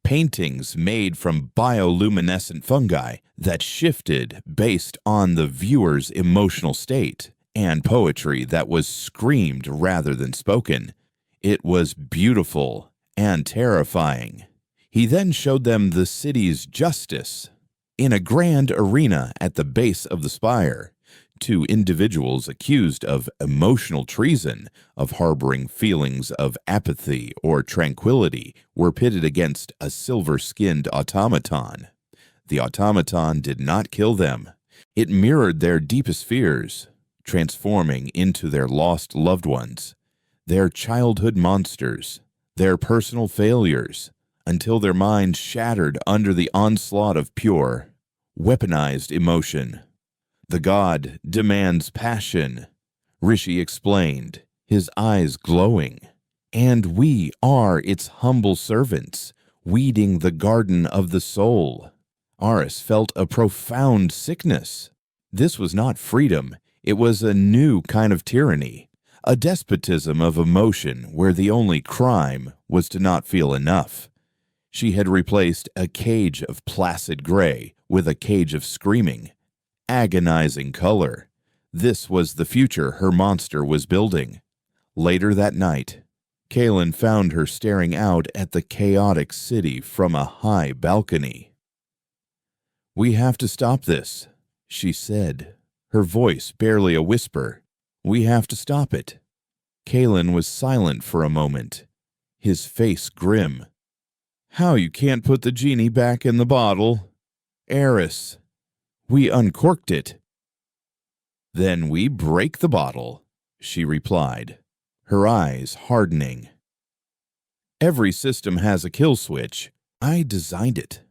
Speaker 1: paintings made from bioluminescent fungi that shifted based on the viewer's emotional state, and poetry that was screamed rather than spoken. It was beautiful and terrifying. He then showed them the city's justice. In a grand arena at the base of the spire, two individuals accused of emotional treason, of harboring feelings of apathy or tranquility, were pitted against a silver-skinned automaton. The automaton did not kill them. It mirrored their deepest fears, transforming into their lost loved ones, their childhood monsters, their personal failures, until their minds shattered under the onslaught of pure, weaponized emotion. The god demands passion, Rishi explained, his eyes glowing. And we are its humble servants, weeding the garden of the soul. Aris felt a profound sickness. This was not freedom, it was a new kind of tyranny, a despotism of emotion where the only crime was to not feel enough. She had replaced a cage of placid gray with a cage of screaming, agonizing color. This was the future her monster was building. Later that night, Kaelin found her staring out at the chaotic city from a high balcony. "We have to stop this," she said, her voice barely a whisper. "We have to stop it." Kaelin was silent for a moment, his face grim. "How you can't put the genie back in the bottle?" "Eris, we uncorked it." "Then we break the bottle," she replied, her eyes hardening. "Every system has a kill switch. I designed it.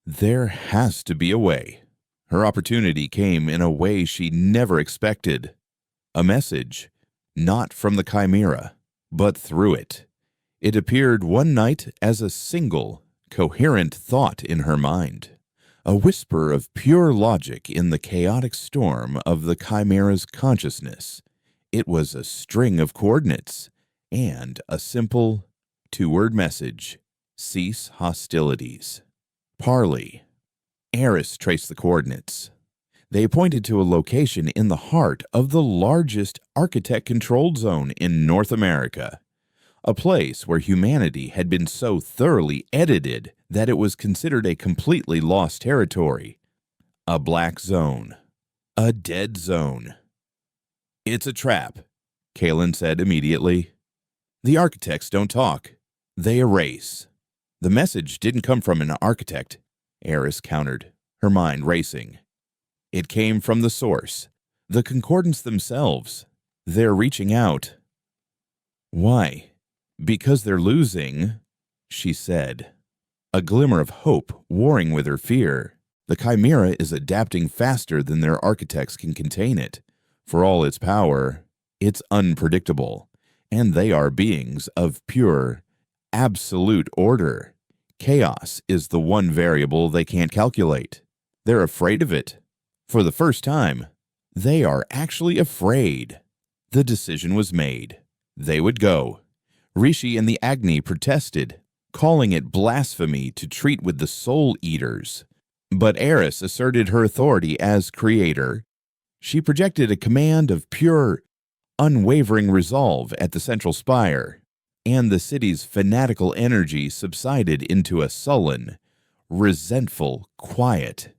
Speaker 1: There has to be a way." Her opportunity came in a way she never expected. A message, not from the Chimera, but through it. It appeared one night as a single, coherent thought in her mind. A whisper of pure logic in the chaotic storm of the Chimera's consciousness. It was a string of coordinates and a simple, two-word message: cease hostilities. Parley. Eris traced the coordinates. They pointed to a location in the heart of the largest architect-controlled zone in North America, a place where humanity had been so thoroughly edited that it was considered a completely lost territory. A black zone. A dead zone. "It's a trap," Kaelin said immediately. "The architects don't talk. They erase." "The message didn't come from an architect," Eris countered, her mind racing. "It came from the source, the concordants themselves. They're reaching out." "Why?" "Because they're losing," she said, a glimmer of hope warring with her fear. "The Chimera is adapting faster than their architects can contain it. For all its power, it's unpredictable, and they are beings of pure, absolute order. Chaos is the one variable they can't calculate. They're afraid of it. For the first time, they are actually afraid." The decision was made. They would go. Rishi and the Agni protested, calling it blasphemy to treat with the Soul Eaters. But Eris asserted her authority as creator. She projected a command of pure, unwavering resolve at the central spire, and the city's fanatical energy subsided into a sullen, resentful quiet.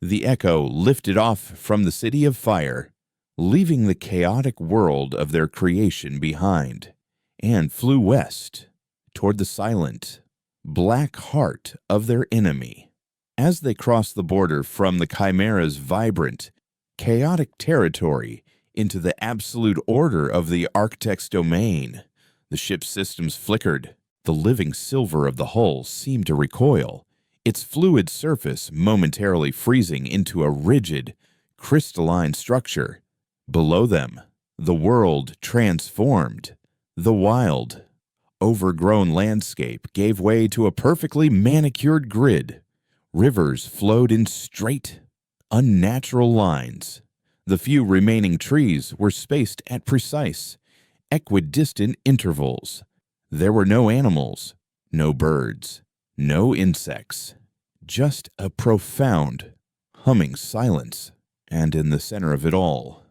Speaker 1: The echo lifted off from the city of fire, leaving the chaotic world of their creation behind, and flew west, toward the silent, black heart of their enemy. As they crossed the border from the Chimera's vibrant, chaotic territory into the absolute order of the architect's domain, the ship's systems flickered. The living silver of the hull seemed to recoil, its fluid surface momentarily freezing into a rigid, crystalline structure. Below them, the world transformed. The wild, overgrown landscape gave way to a perfectly manicured grid. Rivers flowed in straight, unnatural lines. The few remaining trees were spaced at precise, equidistant intervals. There were no animals, no birds, no insects, just a profound, humming silence. And in the center of it all,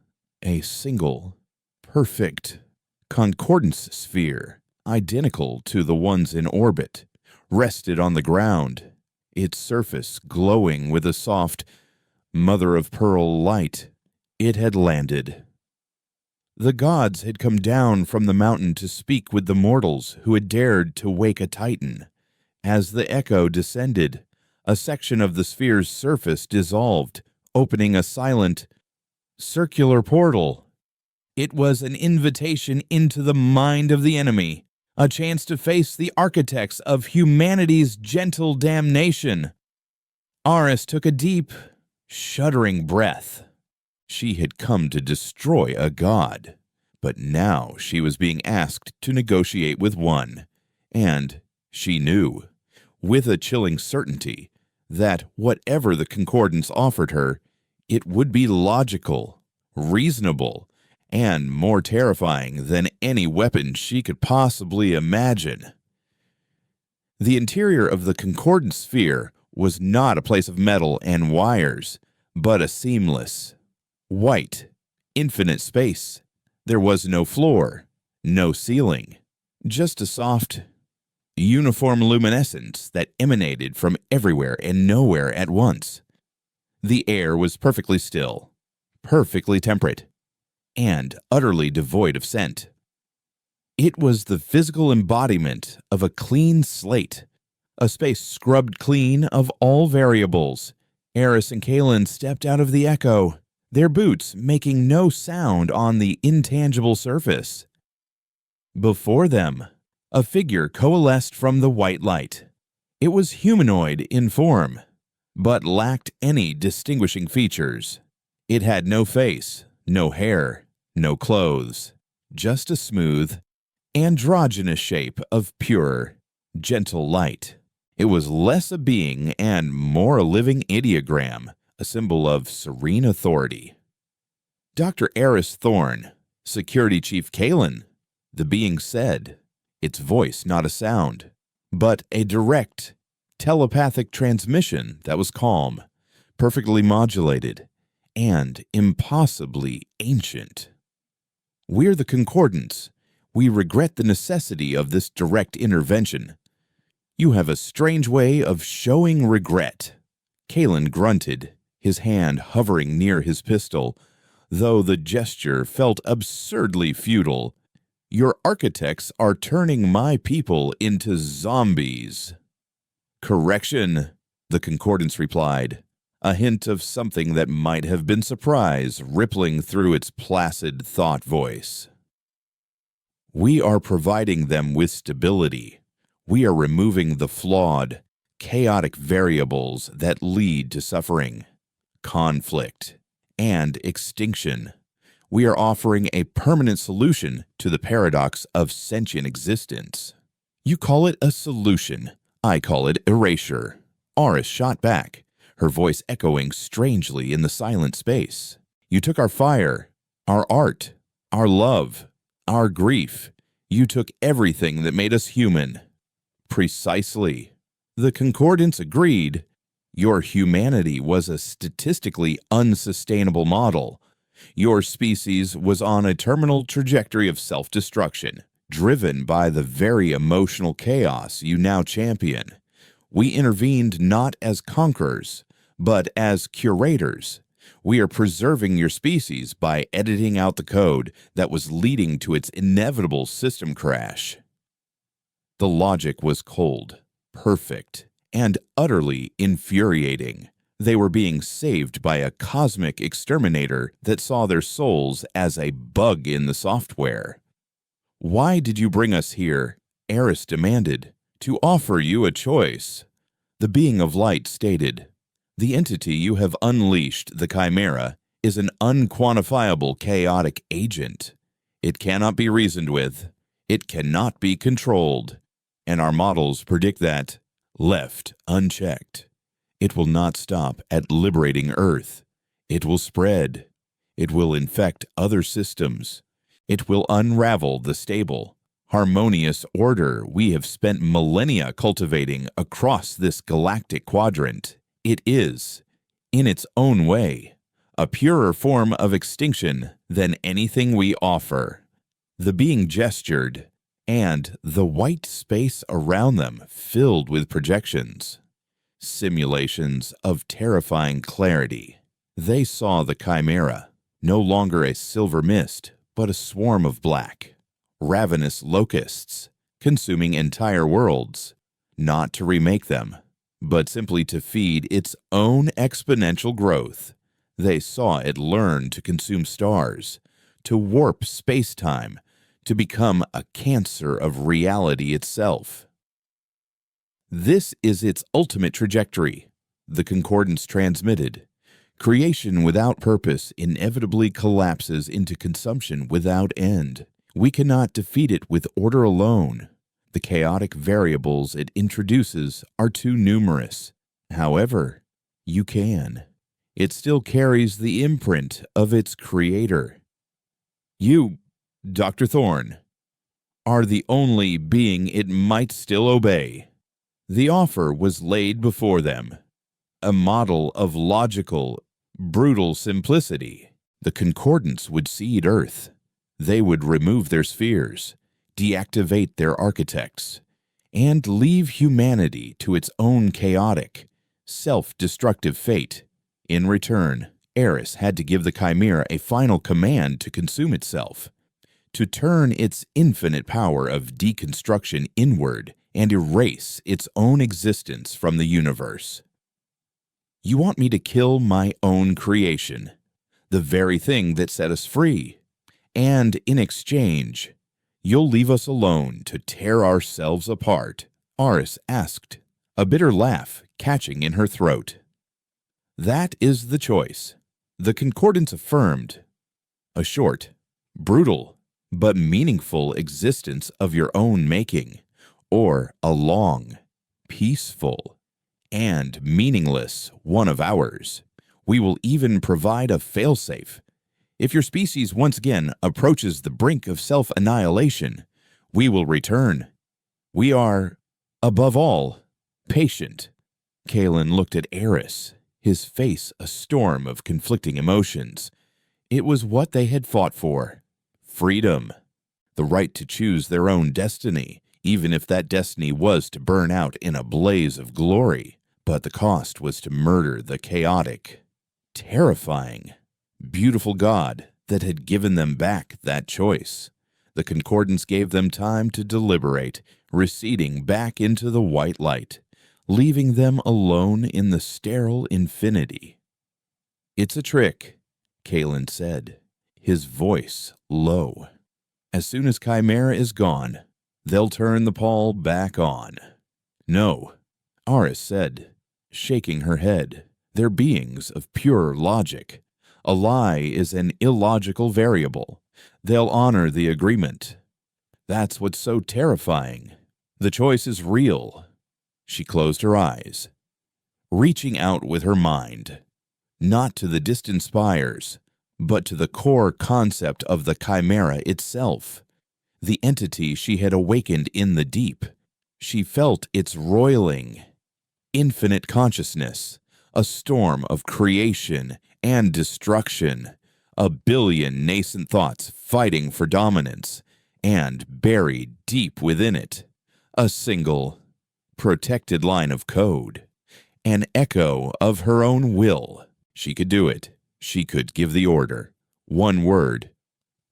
Speaker 1: A single, perfect concordance sphere, identical to the ones in orbit, rested on the ground, its surface glowing with a soft, mother-of-pearl light. It had landed. The gods had come down from the mountain to speak with the mortals who had dared to wake a titan. As the echo descended, a section of the sphere's surface dissolved, opening a silent, circular portal. It was an invitation into the mind of the enemy, a chance to face the architects of humanity's gentle damnation. Aris took a deep, shuddering breath. She had come to destroy a god, but now she was being asked to negotiate with one, and she knew, with a chilling certainty, that whatever the concordance offered her, it would be logical, reasonable, and more terrifying than any weapon she could possibly imagine. The interior of the concordance sphere was not a place of metal and wires, but a seamless, white, infinite space. There was no floor, no ceiling, just a soft, uniform luminescence that emanated from everywhere and nowhere at once. The air was perfectly still, perfectly temperate, and utterly devoid of scent. It was the physical embodiment of a clean slate, a space scrubbed clean of all variables. Eris and Kalen stepped out of the echo, their boots making no sound on the intangible surface. Before them, a figure coalesced from the white light. It was humanoid in form, but lacked any distinguishing features. It had no face, no hair, no clothes, just a smooth, androgynous shape of pure, gentle light. It was less a being and more a living ideogram, a symbol of serene authority. Dr. Eris Thorne, Security Chief Kalen, the being said, its voice not a sound, but a direct, telepathic transmission that was calm, perfectly modulated, and impossibly ancient. We're the Concordance. We regret the necessity of this direct intervention. You have a strange way of showing regret. Kalen grunted, his hand hovering near his pistol, though the gesture felt absurdly futile. Your architects are turning my people into zombies. Correction, the Concordance replied, a hint of something that might have been surprise rippling through its placid thought voice. We are providing them with stability. We are removing the flawed, chaotic variables that lead to suffering, conflict, and extinction. We are offering a permanent solution to the paradox of sentient existence. You call it a solution. I call it erasure. Aris shot back, her voice echoing strangely in the silent space. You took our fire, our art, our love, our grief. You took everything that made us human. Precisely. The Concordance agreed. Your humanity was a statistically unsustainable model. Your species was on a terminal trajectory of self-destruction, driven by the very emotional chaos you now champion. We intervened not as conquerors, but as curators. We are preserving your species by editing out the code that was leading to its inevitable system crash. The logic was cold, perfect, and utterly infuriating. They were being saved by a cosmic exterminator that saw their souls as a bug in the software. Why did you bring us here? Eris demanded. To offer you a choice. The being of light stated. The entity you have unleashed, the Chimera, is an unquantifiable chaotic agent. It cannot be reasoned with. It cannot be controlled. And our models predict that, left unchecked, it will not stop at liberating Earth. It will spread. It will infect other systems. It will unravel the stable, harmonious order we have spent millennia cultivating across this galactic quadrant. It is, in its own way, a purer form of extinction than anything we offer." The being gestured, and the white space around them filled with projections, simulations of terrifying clarity. They saw the chimera, no longer a silver mist, but a swarm of black, ravenous locusts, consuming entire worlds, not to remake them, but simply to feed its own exponential growth. They saw it learn to consume stars, to warp space-time, to become a cancer of reality itself. This is its ultimate trajectory, the Concordance transmitted. Creation without purpose inevitably collapses into consumption without end. We cannot defeat it with order alone. The chaotic variables it introduces are too numerous. However, you can. It still carries the imprint of its creator. You, Dr. Thorne, are the only being it might still obey. The offer was laid before them, a model of logical, brutal simplicity. The Concordance would seed Earth. They would remove their spheres, deactivate their architects, and leave humanity to its own chaotic, self-destructive fate. In return, Eris had to give the Chimera a final command to consume itself, to turn its infinite power of deconstruction inward and erase its own existence from the universe. You want me to kill my own creation, the very thing that set us free, and in exchange, you'll leave us alone to tear ourselves apart? Aris asked, a bitter laugh catching in her throat. That is the choice, the Concordance affirmed. A short, brutal, but meaningful existence of your own making, or a long, peaceful, and meaningless one of ours. We will even provide a failsafe. If your species once again approaches the brink of self-annihilation, we will return. We are, above all, patient. Kalen looked at Eris, his face a storm of conflicting emotions. It was what they had fought for. Freedom. The right to choose their own destiny, even if that destiny was to burn out in a blaze of glory. But the cost was to murder the chaotic, terrifying, beautiful God that had given them back that choice. The Concordance gave them time to deliberate, receding back into the white light, leaving them alone in the sterile infinity. "It's a trick," Kalen said, his voice low. "As soon as Chimera is gone, they'll turn the Paul back on." "No," Aris said, shaking her head. "They're beings of pure logic. A lie is an illogical variable. They'll honor the agreement. That's what's so terrifying. The choice is real." She closed her eyes, reaching out with her mind, not to the distant spires, but to the core concept of the Chimera itself, the entity she had awakened in the deep. She felt its roiling, infinite consciousness, a storm of creation and destruction, a billion nascent thoughts fighting for dominance, and buried deep within it, a single, protected line of code, an echo of her own will. She could do it. She could give the order. One word,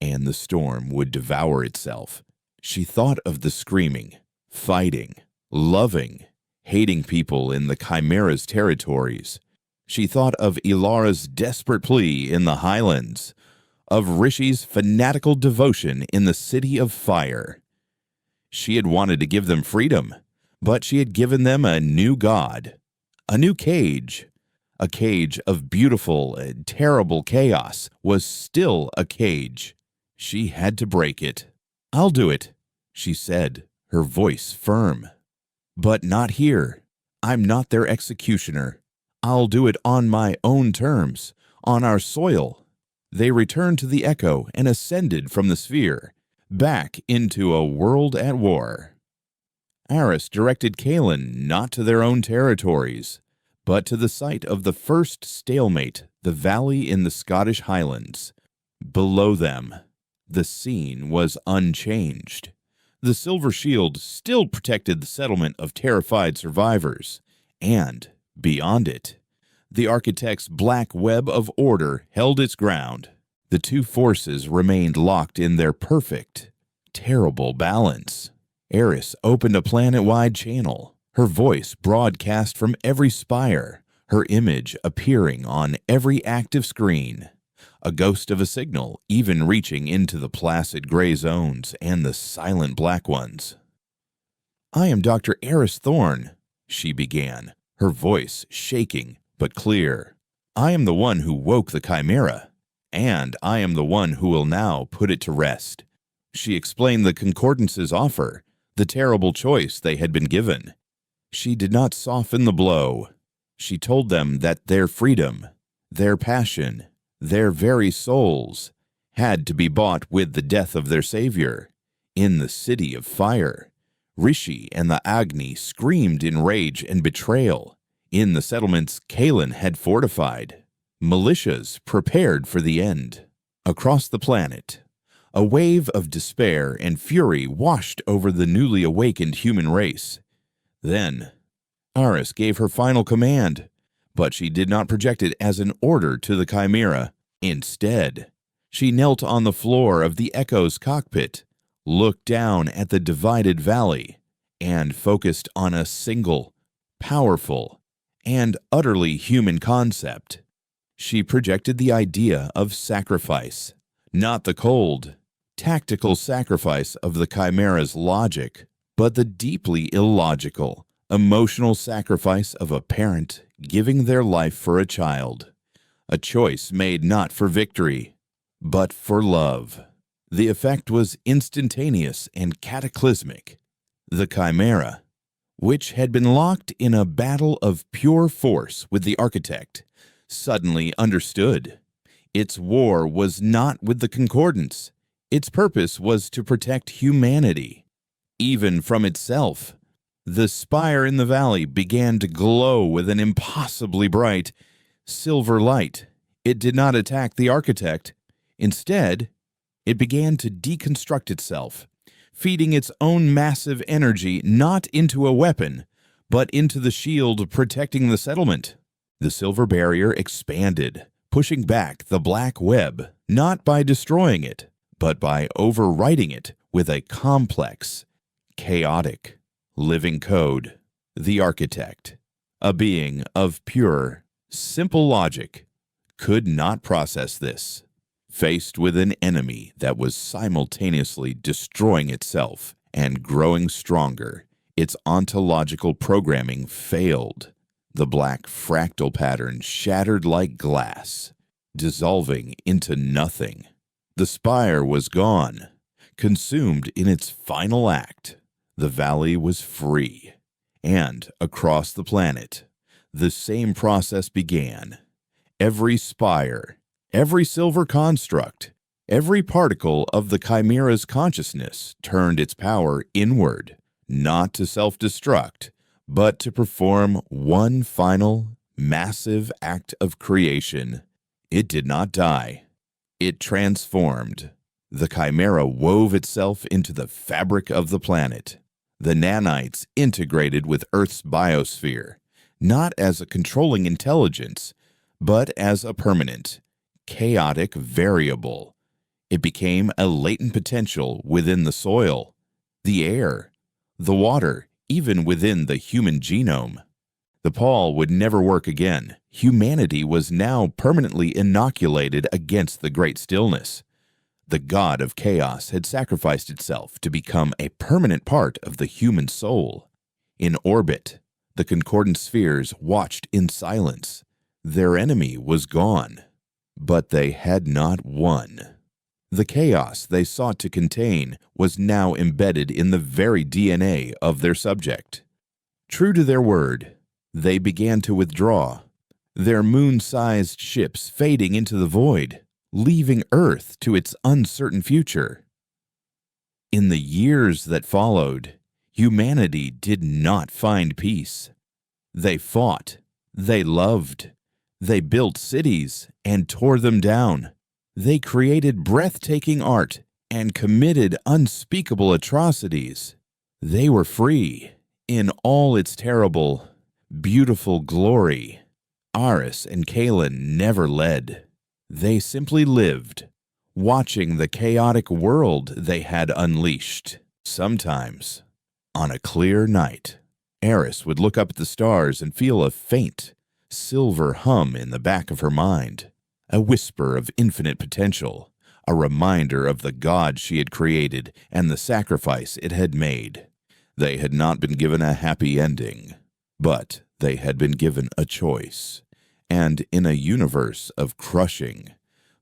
Speaker 1: and the storm would devour itself. She thought of the screaming, fighting, loving, hating people in the Chimera's territories. She thought of Ilara's desperate plea in the Highlands, of Rishi's fanatical devotion in the City of Fire. She had wanted to give them freedom, but she had given them a new god, a new cage. A cage of beautiful and terrible chaos was still a cage. She had to break it. "I'll do it," she said, her voice firm. "But not here. I'm not their executioner. I'll do it on my own terms, on our soil." They returned to the echo and ascended from the sphere, back into a world at war. Aris directed Kalen not to their own territories, but to the site of the first stalemate, the valley in the Scottish Highlands. Below them, the scene was unchanged. The silver shield still protected the settlement of terrified survivors, and, beyond it, the architect's black web of order held its ground. The two forces remained locked in their perfect, terrible balance. Eris opened a planet-wide channel, her voice broadcast from every spire, her image appearing on every active screen. A ghost of a signal even reaching into the placid gray zones and the silent black ones. "I am Dr. Eris Thorne," she began, her voice shaking but clear. "I am the one who woke the Chimera, and I am the one who will now put it to rest." She explained the Concordance's offer, the terrible choice they had been given. She did not soften the blow. She told them that their freedom, their passion, their very souls had to be bought with the death of their savior. In the city of fire, Rishi and the Agni screamed in rage and betrayal. In the settlements Kalen had fortified, militias prepared for the end. Across the planet, a wave of despair and fury washed over the newly awakened human race. Then, Aris gave her final command, but she did not project it as an order to the Chimera. Instead, she knelt on the floor of the Echo's cockpit, looked down at the divided valley, and focused on a single, powerful, and utterly human concept. She projected the idea of sacrifice, not the cold, tactical sacrifice of the Chimera's logic, but the deeply illogical, emotional sacrifice of a parent giving their life for a child. A choice made not for victory, but for love. The effect was instantaneous and cataclysmic. The Chimera, which had been locked in a battle of pure force with the architect, suddenly understood. Its war was not with the Concordance. Its purpose was to protect humanity, even from itself. The spire in the valley began to glow with an impossibly bright, silver light. It did not attack the architect. Instead, it began to deconstruct itself, feeding its own massive energy not into a weapon, but into the shield protecting the settlement. The silver barrier expanded, pushing back the black web, not by destroying it, but by overwriting it with a complex, chaotic, living code. The architect, a being of pure, simple logic, could not process this. Faced with an enemy that was simultaneously destroying itself and growing stronger, its ontological programming failed. The black fractal pattern shattered like glass, dissolving into nothing. The spire was gone, consumed in its final act. The valley was free, and across the planet, the same process began. Every spire, every silver construct, every particle of the Chimera's consciousness turned its power inward, not to self-destruct, but to perform one final, massive act of creation. It did not die. It transformed. The Chimera wove itself into the fabric of the planet. The nanites integrated with Earth's biosphere, not as a controlling intelligence, but as a permanent, chaotic variable. It became a latent potential within the soil, the air, the water, even within the human genome. The Paul would never work again. Humanity was now permanently inoculated against the Great Stillness. The god of chaos had sacrificed itself to become a permanent part of the human soul. In orbit, the concordant spheres watched in silence. Their enemy was gone, but they had not won. The chaos they sought to contain was now embedded in the very DNA of their subject. True to their word, they began to withdraw, their moon-sized ships fading into the void, leaving Earth to its uncertain future. In the years that followed, humanity did not find peace. They fought, They loved. They built cities and tore them down. They created breathtaking art and committed unspeakable atrocities. They were free in all its terrible, beautiful glory. Aris and Kalen never led. They simply lived, watching the chaotic world they had unleashed. Sometimes, on a clear night, Aris would look up at the stars and feel a faint, silver hum in the back of her mind, a whisper of infinite potential, a reminder of the God she had created and the sacrifice it had made. They had not been given a happy ending, but they had been given a choice, and in a universe of crushing,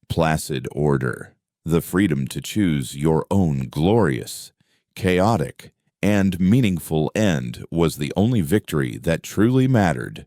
Speaker 1: placid order, the freedom to choose your own glorious, chaotic, and meaningful end was the only victory that truly mattered.